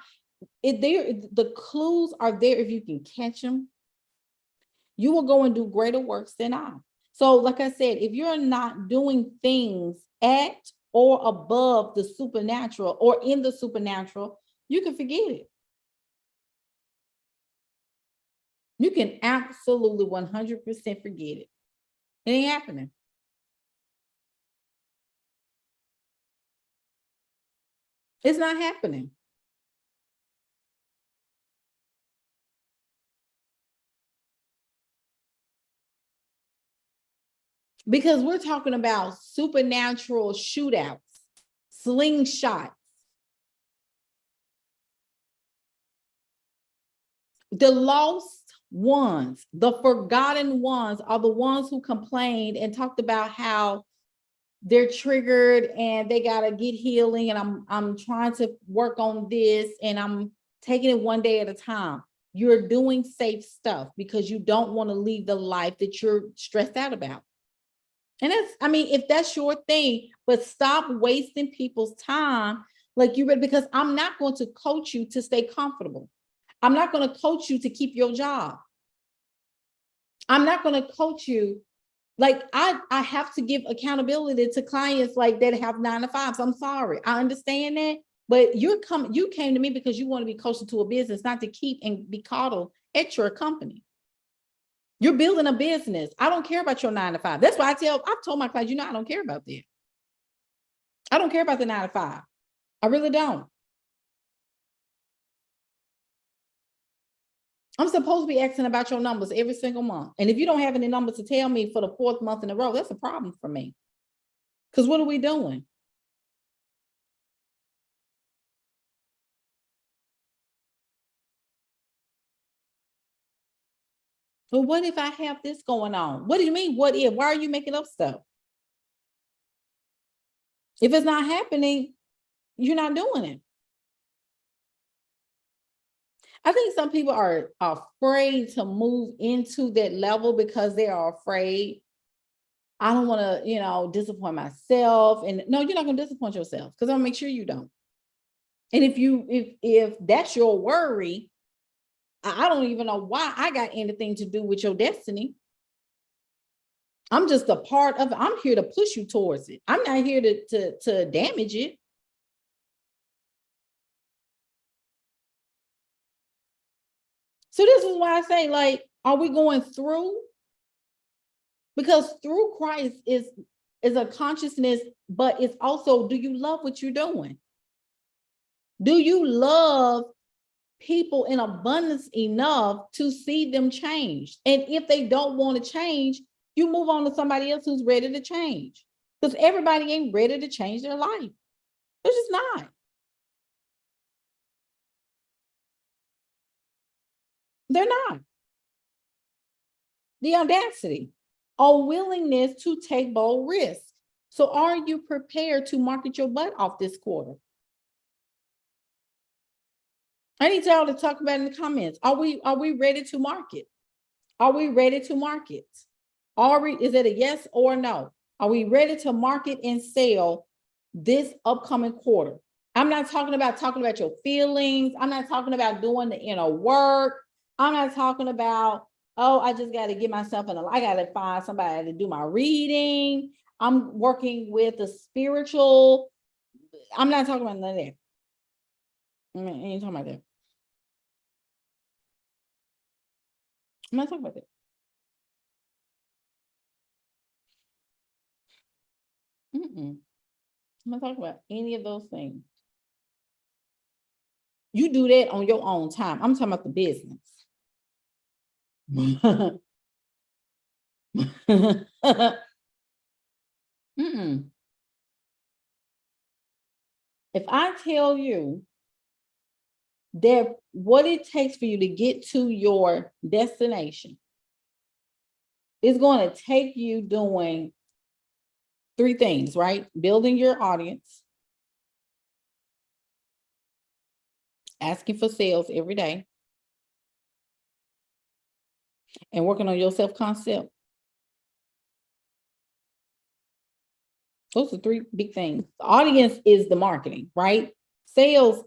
The clues are there if you can catch them. You will go and do greater works than I. So, like I said, if you're not doing things at or above the supernatural or in the supernatural, you can forget it. You can absolutely 100% forget it. It ain't happening. It's not happening. Because we're talking about supernatural shootouts, slingshots. The lost ones, the forgotten ones are the ones who complained and talked about how they're triggered and they got to get healing. And I'm trying to work on this and I'm taking it one day at a time. You're doing safe stuff because you don't want to leave the life that you're stressed out about. And if that's your thing, but stop wasting people's time like you read, because I'm not going to coach you to stay comfortable. I'm not going to coach you to keep your job. I'm not going to coach you. Like I have to give accountability to clients like that have 9 to 5s. I'm sorry. I understand that. But you came to me because you want to be closer to a business, not to keep and be coddled at your company. You're building a business. I don't care about your 9 to 5. That's why I've told my clients, I don't care about that. I don't care about the 9 to 5. I really don't. I'm supposed to be asking about your numbers every single month. And if you don't have any numbers to tell me for the 4th month in a row, that's a problem for me. Because what are we doing? But what if I have this going on? What do you mean? What if? Why are you making up stuff? If it's not happening, you're not doing it. I think some people are afraid to move into that level because they are afraid. I don't want to, disappoint myself. And no, you're not going to disappoint yourself because I'll make sure you don't. And if that's your worry, I don't even know why I got anything to do with your destiny. I'm just a part of it. I'm here to push you towards it. I'm not here to damage it. So this is why I say, like, are we going through? Because through Christ is a consciousness, but it's also, do you love what you're doing? Do you love people in abundance enough to see them change? And if they don't want to change, you move on to somebody else who's ready to change. Because everybody ain't ready to change their life. They're just not. They're not. The audacity, a willingness to take bold risks. So are you prepared to market your butt off this quarter? I need y'all to talk about in the comments. Are we ready to market? Are we ready to market? Is it a yes or no? Are we ready to market and sell this upcoming quarter? I'm not talking about your feelings. I'm not talking about doing the inner work. I'm not talking about, oh, I just got to get myself I got to find somebody to do my reading. I'm working with the spiritual. I'm not talking about none of that. I ain't talking about that. I'm not talking about that. I'm not talking about any of those things. You do that on your own time. I'm talking about the business. If I tell you that what it takes for you to get to your destination is going to take you doing 3 things, right? Building your audience, asking for sales every day, and working on your self-concept. Those are 3 big things. The audience is the marketing, right? Sales,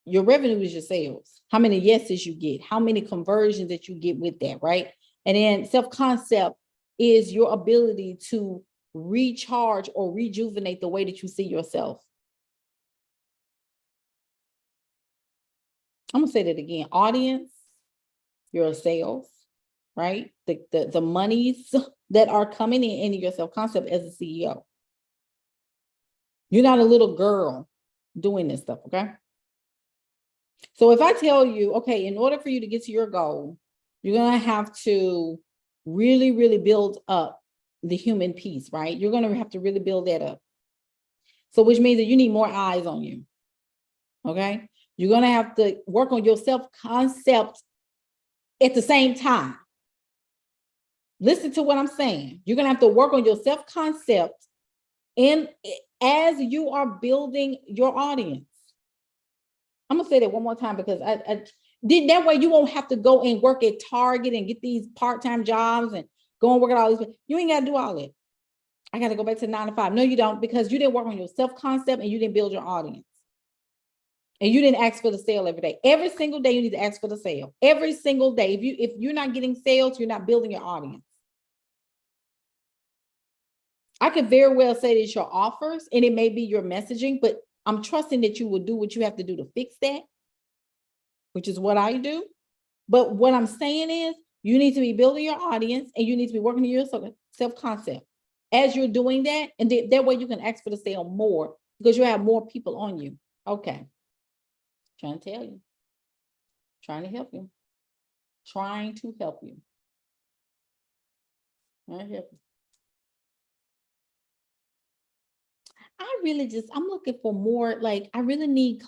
your revenue is your sales. How many yeses you get, how many conversions that you get with that, right? And then self-concept is your ability to recharge or rejuvenate the way that you see yourself. I'm gonna say that again. Audience, your sales, right? The monies that are coming in your self-concept as a CEO. You're not a little girl doing this stuff, okay? So if I tell you, okay, in order for you to get to your goal, you're gonna have to really, really build up the human piece, right? You're gonna have to really build that up. So which means that you need more eyes on you, okay? You're gonna have to work on your self-concept at the same time. Listen to what I'm saying. You're gonna have to work on your self-concept and as you are building your audience. I'm gonna say that one more time because I did that way you won't have to go and work at Target and get these part-time jobs and go and work at all these. You ain't gotta do all that. I gotta go back to 9 to 5. No, you don't, because you didn't work on your self-concept and you didn't build your audience. And you didn't ask for the sale every day. Every single day you need to ask for the sale. Every single day. If you're not getting sales, you're not building your audience. I could very well say that it's your offers and it may be your messaging, but I'm trusting that you will do what you have to do to fix that, which is what I do. But what I'm saying is you need to be building your audience and you need to be working on your self-concept. As you're doing that, and that way you can ask for the sale more because you have more people on you. Okay. Trying to tell you. Trying to help you. Trying to help you. I really just, I'm looking for more, like, I need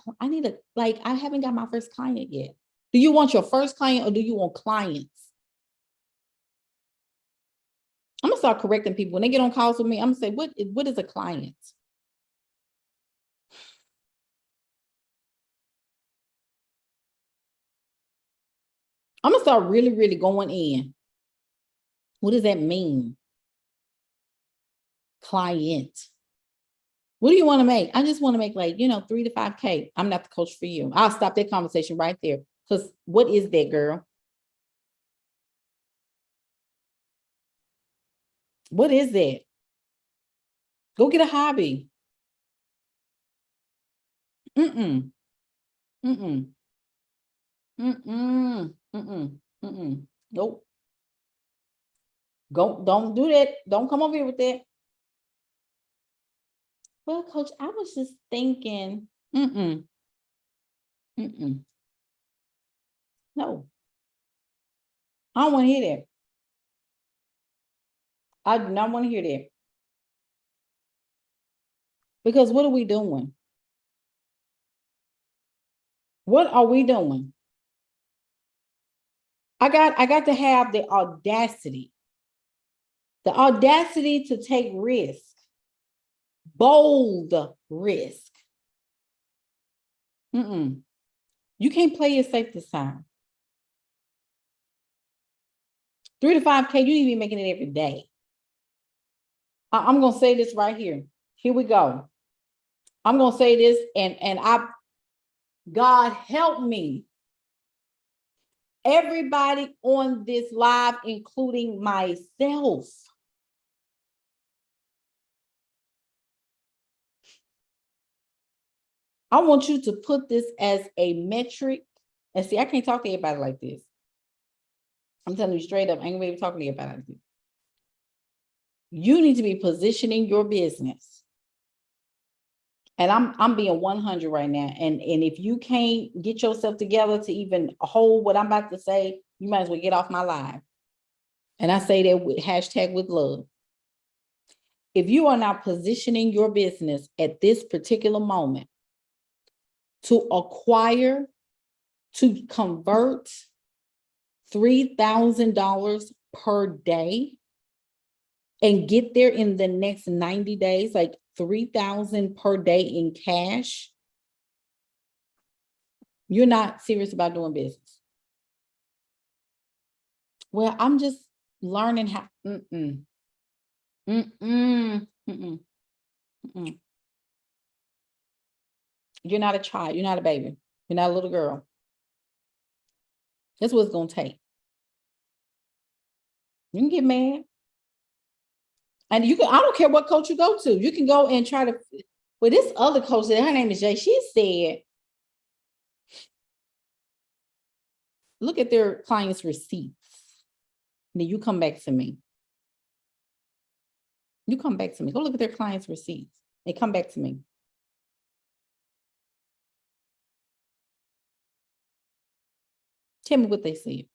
a, like, I haven't got my first client yet. Do you want your first client or do you want clients? I'm gonna start correcting people. When they get on calls with me, I'm gonna say, what is a client? I'm gonna start really, really going in. What does that mean? Client. What do you want to make? I just want to make, like, 3 to 5K. I'm not the coach for you. I'll stop that conversation right there. Because what is that, girl? What is that? Go get a hobby. Mm-mm. Mm-mm. Mm-mm. Mm-mm. Mm-mm. Nope. Don't do that. Don't come over here with that. Well, coach, I was just thinking, mm-mm. Mm-mm. No. I don't want to hear that. I do not want to hear that. Because what are we doing? What are we doing? I got to have the audacity to take risk, bold risk. Mm-mm. You can't play it safe this time. 3 to 5K, you need to be making it every day. I'm going to say this right here. Here we go. I'm going to say this, and God help me. Everybody on this live, including myself. I want you to put this as a metric. And see, I can't talk to anybody like this. I'm telling you straight up, I ain't gonna be able to talk to anybody like this. You need to be positioning your business. And I'm being 100 right now. And if you can't get yourself together to even hold what I'm about to say, you might as well get off my live. And I say that with hashtag with love. If you are not positioning your business at this particular moment to acquire, to convert $3,000 per day and get there in the next 90 days, like 3,000 per day in cash, you're not serious about doing business. Well, I'm just learning how. Mm-mm. Mm-mm. Mm-mm. Mm-mm. You're not a child. You're not a baby. You're not a little girl. That's what it's going to take. You can get mad. And you can, I don't care what coach you go to. You can go and try to, well, this other coach, her name is Jay, she said, look at their clients' receipts. Then you come back to me. You come back to me. Go look at their clients' receipts. They come back to me. Tell me what they said.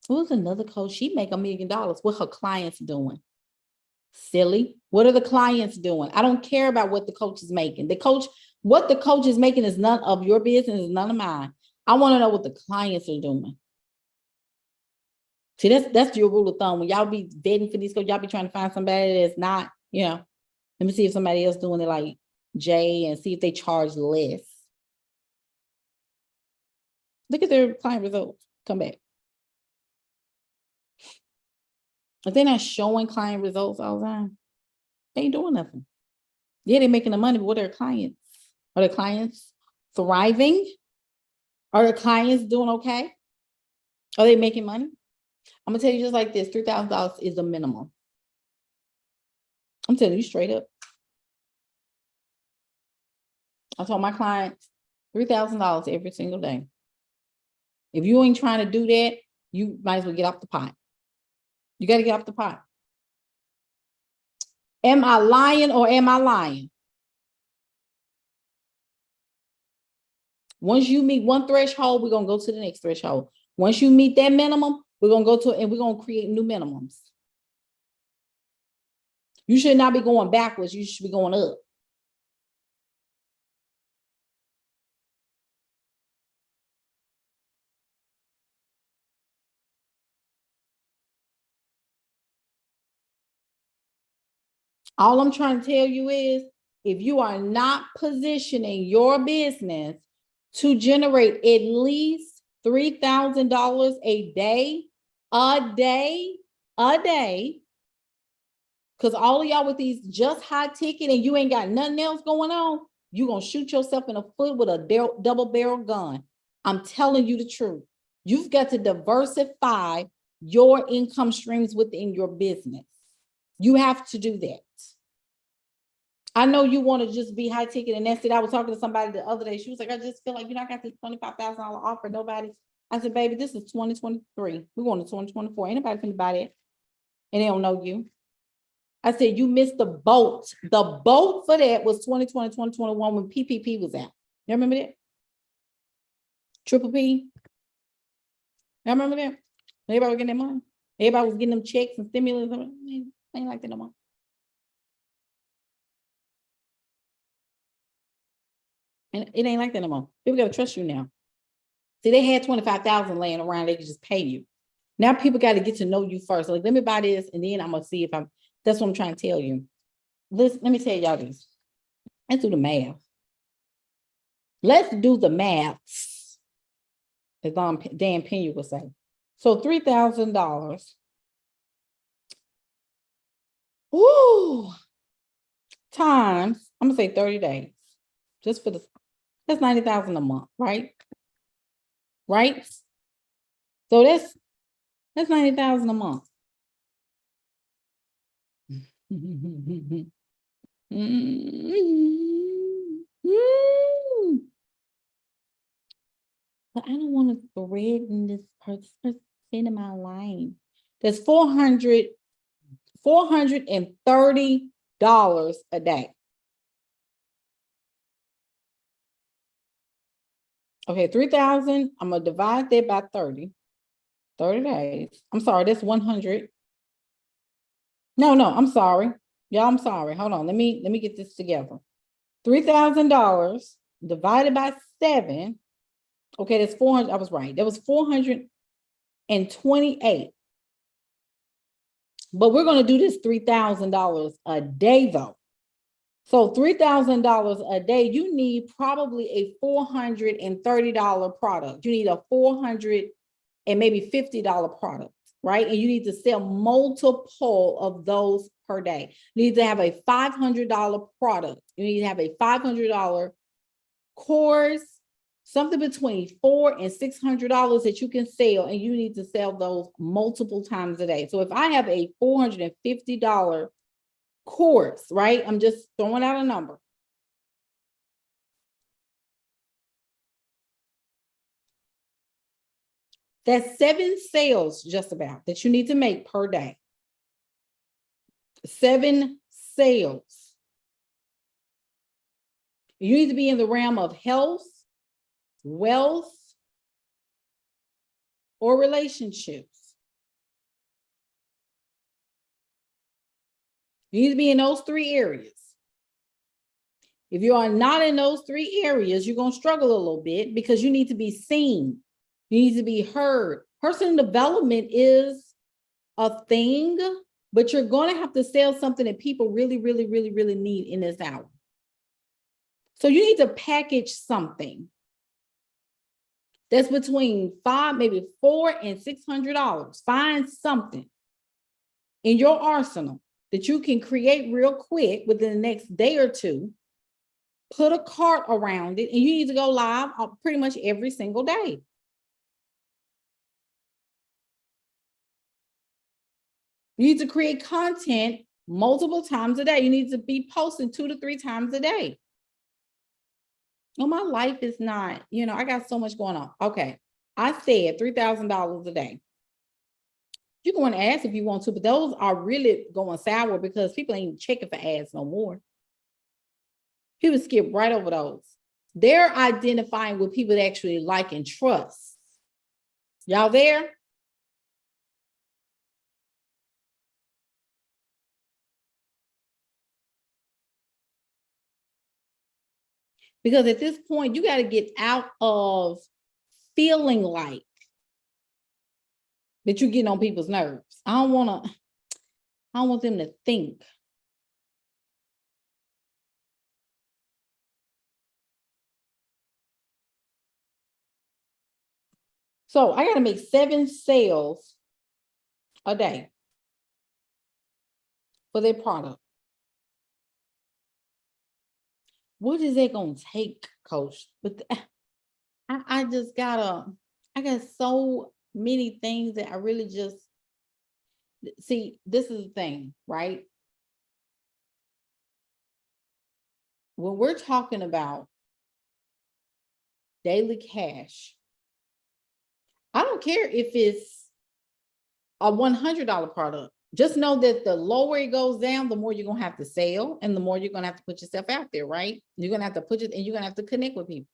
Who's another coach? She make $1 million. What her clients doing? Silly. What are the clients doing? I don't care about what the coach is making. What the coach is making is none of your business, is none of mine. I want to know what the clients are doing. See, that's your rule of thumb. When y'all be vetting for these coaches, y'all be trying to find somebody that's not, let me see if somebody else doing it like Jay and see if they charge less. Look at their client results. Come back. If they're not showing client results all the time, they ain't doing nothing. Yeah, they're making the money, but what are their clients? Are their clients thriving? Are their clients doing okay? Are they making money? I'm gonna tell you just like this: $3,000 is the minimum. I'm telling you straight up. I told my clients $3,000 every single day. If you ain't trying to do that, you might as well get off the pot. You got to get off the pot. Am I lying or am I lying? Once you meet one threshold, we're going to go to the next threshold. Once you meet that minimum, we're going to go to it and we're going to create new minimums. You should not be going backwards. You should be going up. All I'm trying to tell you is, if you are not positioning your business to generate at least $3,000 a day, because all of y'all with these just high ticket and you ain't got nothing else going on, you're going to shoot yourself in the foot with a double barrel gun. I'm telling you the truth. You've got to diversify your income streams within your business. You have to do that. I know you want to just be high ticket, and that's it. I was talking to somebody the other day. She was like, I just feel like, I got this $25,000 offer. Nobody. I said, baby, this is 2023. We're going to 2024. Ain't nobody finna buy that. And they don't know you. I said, you missed the boat. The boat for that was 2020, 2021 when PPP was out. You remember that? Triple P. You remember that? Everybody was getting their money. Everybody was getting them checks and stimulus. Ain't like that no more. And it ain't like that no more. People got to trust you now. See, they had 25,000 laying around. They could just pay you. Now people got to get to know you first. Like, let me buy this, and then I'm going to see if that's what I'm trying to tell you. Let me tell y'all this. Let's do the math. Let's do the maths, as Dan Pena would say. So $3,000. Woo! Times, I'm going to say 30 days. Just for this. That's $90,000 a month, right? Right? So that's $90,000 a month. But I don't want to threaten this person in my line. That's $430 a day. Okay, 3,000. I'm gonna divide that by 30 days. I'm sorry, that's 100. No, I'm sorry. Y'all, I'm sorry. Hold on. Let me get this together. $3,000 divided by 7. Okay, that's 400. I was right. That was 428. But we're going to do this $3,000 a day though. So $3,000 a day, you need probably a $430 product. You need a $400 and maybe $50 product, right? And you need to sell multiple of those per day. You need to have a $500 product. You need to have a $500 course, something between $400 and $600 that you can sell, and you need to sell those multiple times a day. So if I have a $450 course, right? I'm just throwing out a number. That's 7 sales just about that you need to make per day. 7 sales. You need to be in the realm of health, wealth, or relationships. You need to be in those 3 areas. If you are not in those 3 areas, you're going to struggle a little bit because you need to be seen. You need to be heard. Personal development is a thing, but you're going to have to sell something that people really, really, really, really need in this hour. So you need to package something that's between maybe $400 and $600. Find something in your arsenal that you can create real quick within the next day or two. Put a cart around it, and you need to go live pretty much every single day. You need to create content multiple times a day. You need to be posting 2 to 3 times a day. Well, my life is not, I got so much going on. Okay. I said $3,000 a day. You can want to ask if you want to, but those are really going sour because people ain't checking for ads no more. People skip right over those. They're identifying with people that actually like and trust. Y'all there? Because at this point, you got to get out of feeling like that you're getting on people's nerves. I don't want them to think. So I got to make 7 sales a day for their product. What is it going to take, Coach? But I got so many things that I really just see. This is the thing, right? When we're talking about daily cash, I don't care if it's a $100 product. Just know that the lower it goes down, the more you're going to have to sell and the more you're going to have to put yourself out there, right? You're going to have to put it and you're going to have to connect with people.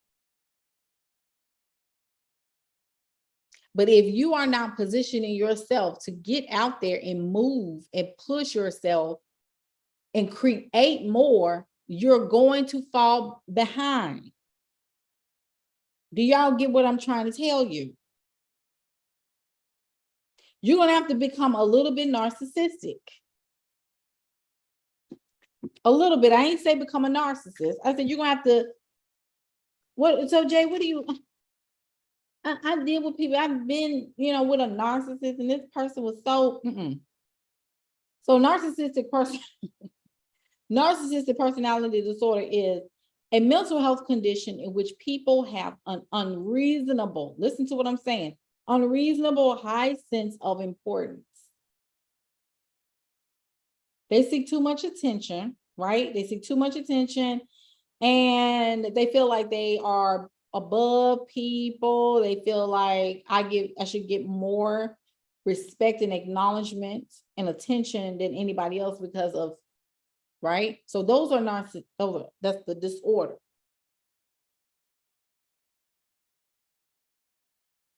But if you are not positioning yourself to get out there and move and push yourself and create more, you're going to fall behind. Do y'all get what I'm trying to tell you? You're going to have to become a little bit narcissistic. A little bit. I ain't say become a narcissist. I said you're going to have to. What? So Jay, what do you? I deal with people. I've been, with a narcissist, and this person was so. So narcissistic personality disorder is a mental health condition in which people have an unreasonable. Listen to what I'm saying. Unreasonable high sense of importance. They seek too much attention, right? They seek too much attention, and they feel like they are above people. They feel like I should get more respect and acknowledgement and attention than anybody else because of, right? So those are narcissistic. That's the disorder.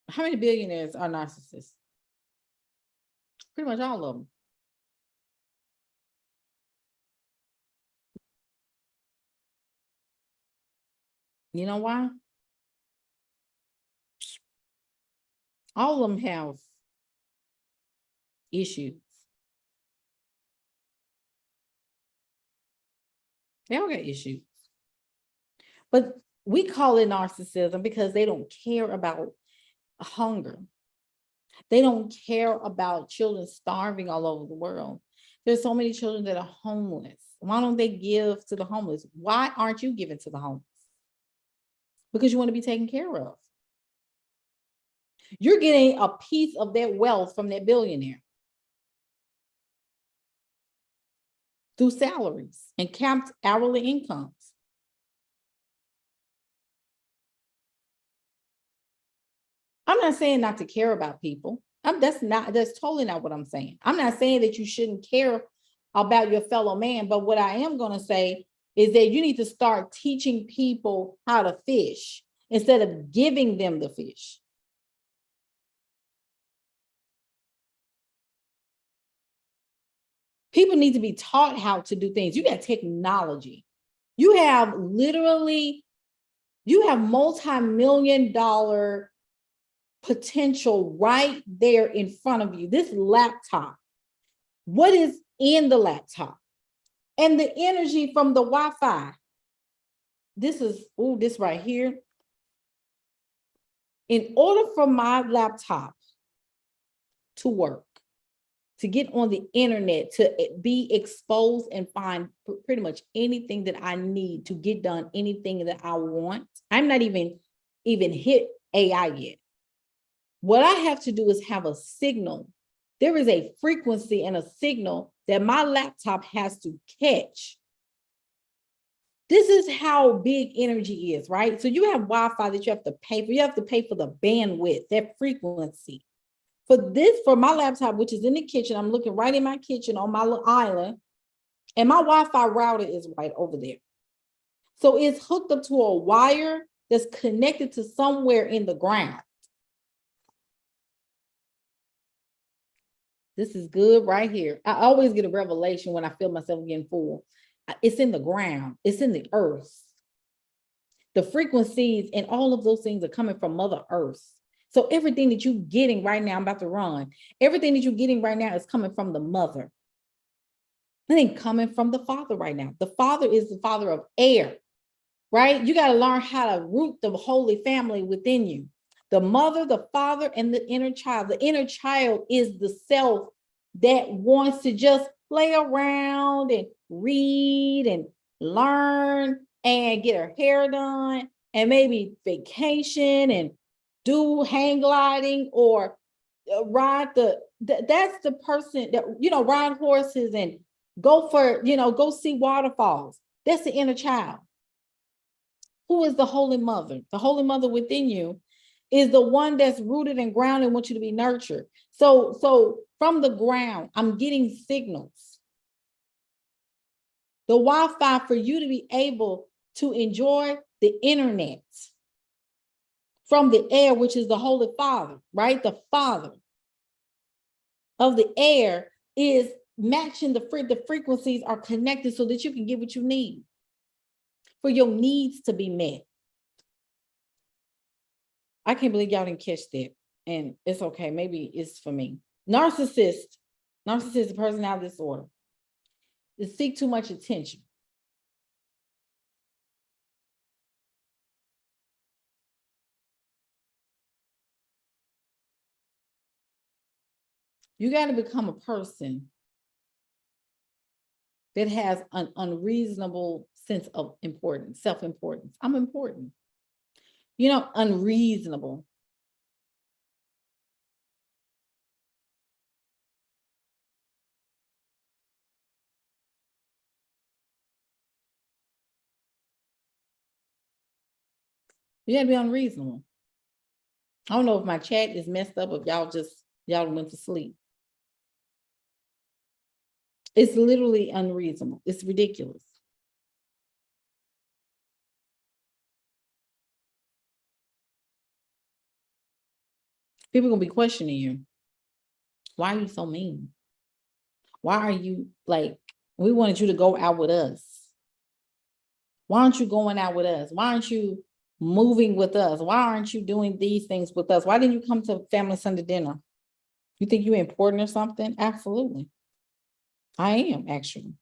How many billionaires are narcissists? Pretty much all of them. You know why? All of them have issues. They all got issues. But we call it narcissism because they don't care about hunger. They don't care about children starving all over the world. There's so many children that are homeless. Why don't they give to the homeless? Why aren't you giving to the homeless? Because you want to be taken care of. You're getting a piece of that wealth from that billionaire through salaries and capped hourly incomes. I'm not saying not to care about people. That's totally not what I'm saying. I'm not saying that you shouldn't care about your fellow man, but what I am going to say is that you need to start teaching people how to fish instead of giving them the fish. People need to be taught how to do things. You got technology. You have multi-million-dollar potential right there in front of you. This laptop, what is in the laptop? And the energy from the Wi-Fi. This right here. In order for my laptop to work, to get on the internet, to be exposed and find pretty much anything that I need to get done, anything that I want. I'm not even hit AI yet. What I have to do is have a signal. There is a frequency and a signal that my laptop has to catch. This is how big energy is, right? So you have Wi-Fi that you have to pay for. You have to pay for the bandwidth, that frequency. For my laptop, which is in the kitchen, I'm looking right in my kitchen on my little island, and my Wi-Fi router is right over there. So it's hooked up to a wire that's connected to somewhere in the ground. This is good right here. I always get a revelation when I feel myself getting full. It's in the ground. It's in the earth. The frequencies and all of those things are coming from Mother Earth. So everything that you're getting right now, I'm about to run. Everything that you're getting right now is coming from the mother. It ain't coming from the father right now. The father is the father of air, right? You got to learn how to root the holy family within you. The mother, the father, and the inner child. The inner child is the self that wants to just play around and read and learn and get her hair done and maybe vacation and do hang gliding or ride that's the person that, ride horses and go for, go see waterfalls. That's the inner child. Who is the Holy Mother? The Holy Mother within you is the one that's rooted and grounded and wants you to be nurtured. So from the ground, I'm getting signals. The Wi-Fi for you to be able to enjoy the internet from the air, which is the Holy Father, right? The Father of the air is matching the frequencies are connected so that you can get what you need for your needs to be met. I can't believe y'all didn't catch that. And it's okay. Maybe it's for me. Narcissistic personality disorder. They seek too much attention. You got to become a person that has an unreasonable sense of importance, self-importance. I'm important. Unreasonable. You gotta be unreasonable. I don't know if my chat is messed up, if y'all went to sleep. It's literally unreasonable. It's ridiculous. People are gonna be questioning you. Why are you so mean? Why are you like, we wanted you to go out with us? Why aren't you going out with us? Why aren't you moving with us? Why aren't you doing these things with us? Why didn't you come to family Sunday dinner? You think you're important or something? Absolutely. I am, actually.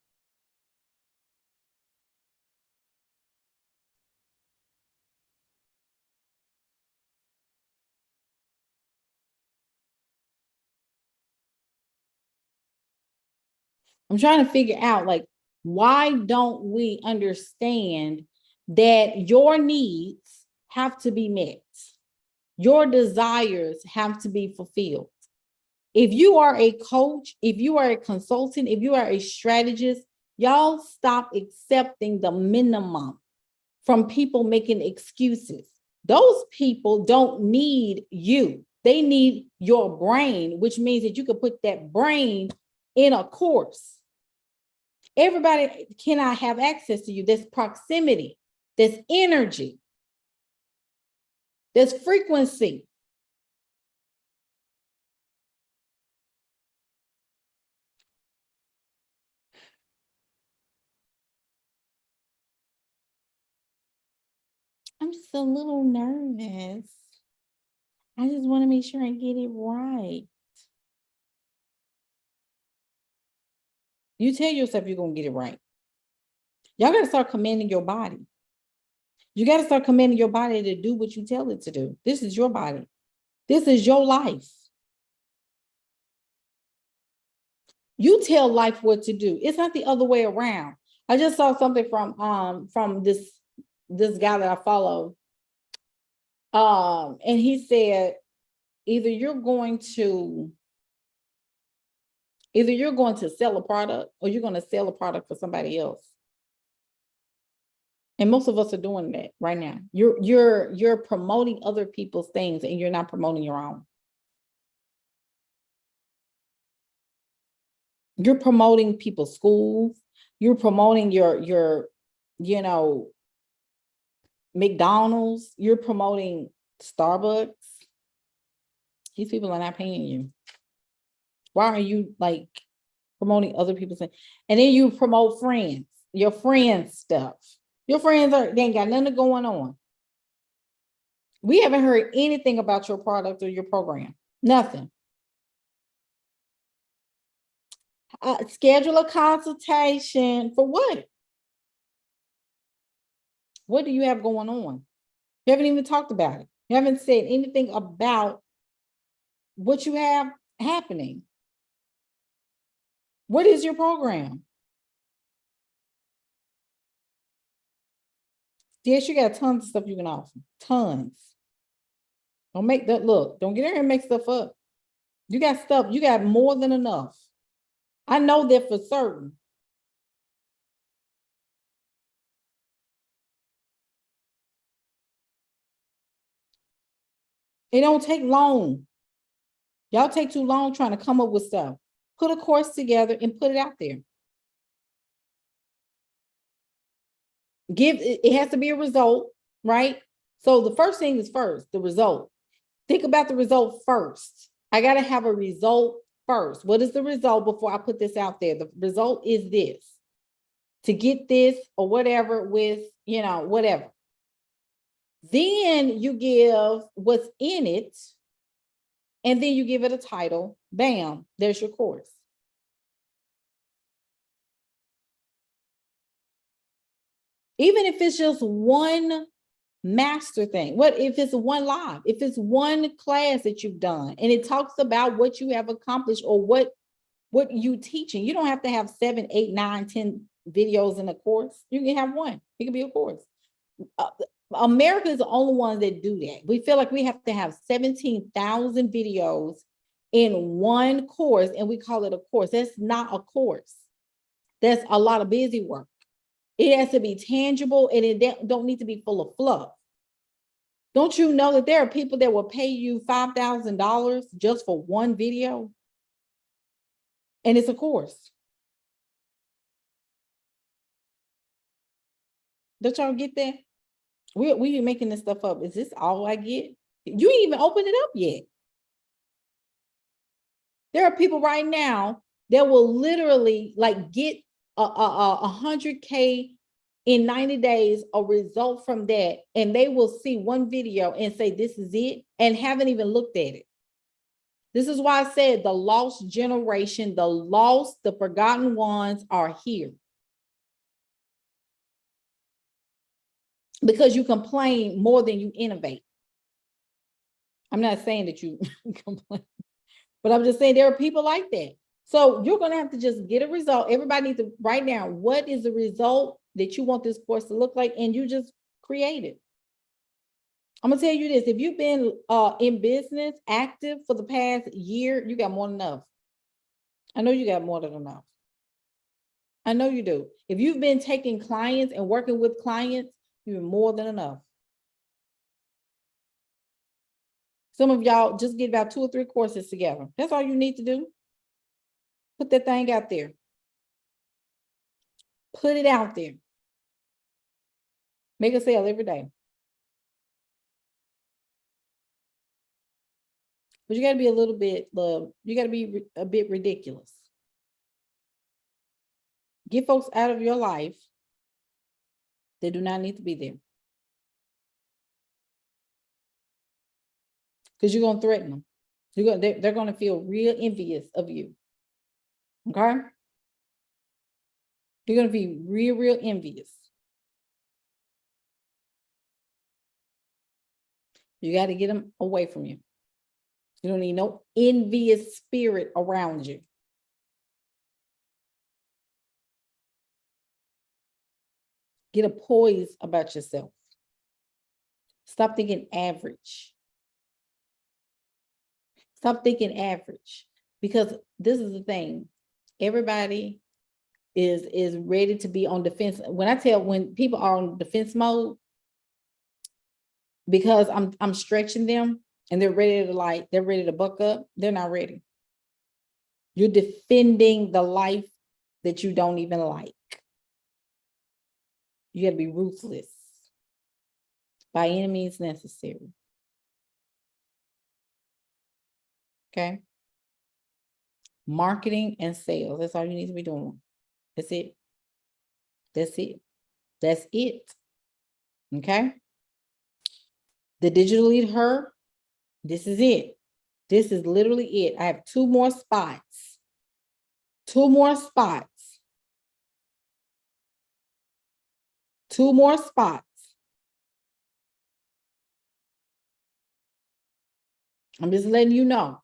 I'm trying to figure out, like, why don't we understand that your needs have to be met? Your desires have to be fulfilled. If you are a coach, if you are a consultant, if you are a strategist, y'all stop accepting the minimum from people making excuses. Those people don't need you. They need your brain, which means that you can put that brain in a course. Everybody cannot have access to you. There's proximity, there's energy, there's frequency. I'm just a little nervous. I just want to make sure I get it right. You tell yourself you're going to get it right. Y'all got to start commanding your body. You got to start commanding your body to do what you tell it to do. This is your body. This is your life. You tell life what to do. It's not the other way around. I just saw something from this guy that I follow. And he said, either you're going to sell a product or you're going to sell a product for somebody else. And most of us are doing that right now. You're promoting other people's things and you're not promoting your own. You're promoting people's schools. You're promoting your McDonald's. You're promoting Starbucks. These people are not paying you. Why are you like promoting other people's things? And then you promote friends, your friends' stuff. Your friends they ain't got nothing going on. We haven't heard anything about your product or your program. Nothing. Schedule a consultation for what? What do you have going on? You haven't even talked about it. You haven't said anything about what you have happening. What is your program? Yes, you got tons of stuff you can offer. Tons. Don't make that look. Don't get in here and make stuff up. You got stuff. You got more than enough. I know that for certain. It don't take long. Y'all take too long trying to come up with stuff. Put a course together and put it out there. It has to be a result, right? So the first thing is first, the result. Think about the result first. I got to have a result first. What is the result before I put this out there? The result is this. To get this or whatever with, whatever. Then you give what's in it, and then you give it a title. Bam, there's your course. Even if it's just one master thing, what if it's one live, if it's one class that you've done and it talks about what you have accomplished or what you teaching. You don't have to have 7, 8, 9, 10 videos in a course. You can have one. It can be a course. America is the only one that do that. We feel like we have to have 17,000 videos in one course and we call it a course. That's not a course. That's a lot of busy work. It has to be tangible and it don't need to be full of fluff. Don't you know that there are people that will pay you $5,000 just for one video? And it's a course. Don't y'all get that? We making this stuff up. Is this all I get? You ain't even opened it up yet. There are people right now that will literally like get a 100K in 90 days, a result from that, and they will see one video and say, this is it, and haven't even looked at it. This is why I said the lost generation, the forgotten ones are here. Because you complain more than you innovate. I'm not saying that you complain, but I'm just saying there are people like that. So you're going to have to just get a result. Everybody needs to write down what is the result that you want this course to look like, and you just create it. I'm going to tell you this. If you've been in business active for the past year, you got more than enough. I know you got more than enough. I know you do. If you've been taking clients and working with clients, you're more than enough. Some of y'all just get about 2 or 3 courses together. That's all you need to do. Put that thing out there. Put it out there. Make a sale every day. But you got to be you got to be a bit ridiculous. Get folks out of your life that do not need to be there. Because you're going to threaten them. They're going to feel real envious of you. Okay? You're going to be real, real envious. You got to get them away from you. You don't need no envious spirit around you. Get a poise about yourself. Stop thinking average. Stop thinking average. Because this is the thing. Everybody is ready to be on defense. When people are on defense mode, because I'm stretching them and they're ready to buck up, they're not ready. You're defending the life that you don't even like. You got to be ruthless by any means necessary. Okay. marketing and sales. That's all you need to be doing. That's it. That's it. That's it. Okay. The digital lead her, this is it. This is literally it. I have 2 more spots. 2 more spots. 2 more spots. I'm just letting you know.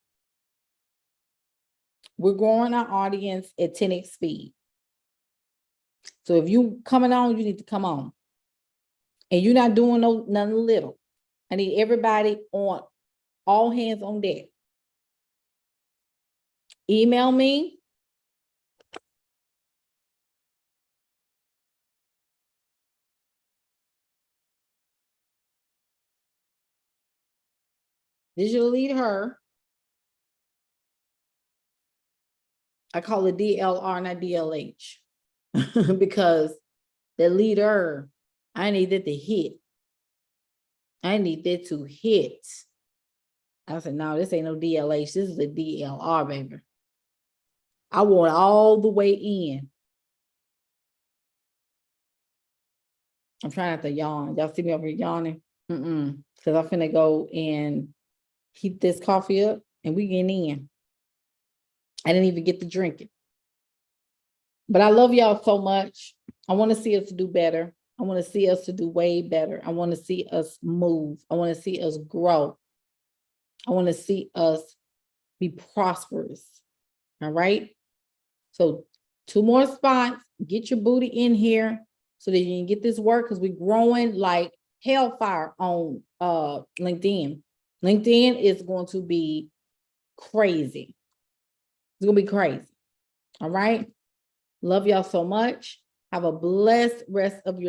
We're growing our audience at 10x speed. So if you coming on, you need to come on. And you're not doing nothing little. I need everybody on all hands on deck. Email me. Digital lead her. I call it DLR, not DLH. Because the leader, I need it to hit. I need that to hit. I said, no, this ain't no DLH. This is a DLR, baby. I want all the way in. I'm trying not to yawn. Y'all see me over here yawning? Because I'm finna go and heat this coffee up and we get in. I didn't even get to drink it. But I love y'all so much. I want to see us do better. I want to see us to do way better. I want to see us move. I want to see us grow. I want to see us be prosperous. All right. So 2 more spots. Get your booty in here so that you can get this work, because we're growing like hellfire on LinkedIn. LinkedIn is going to be crazy. It's going to be crazy. All right. Love y'all so much. Have a blessed rest of your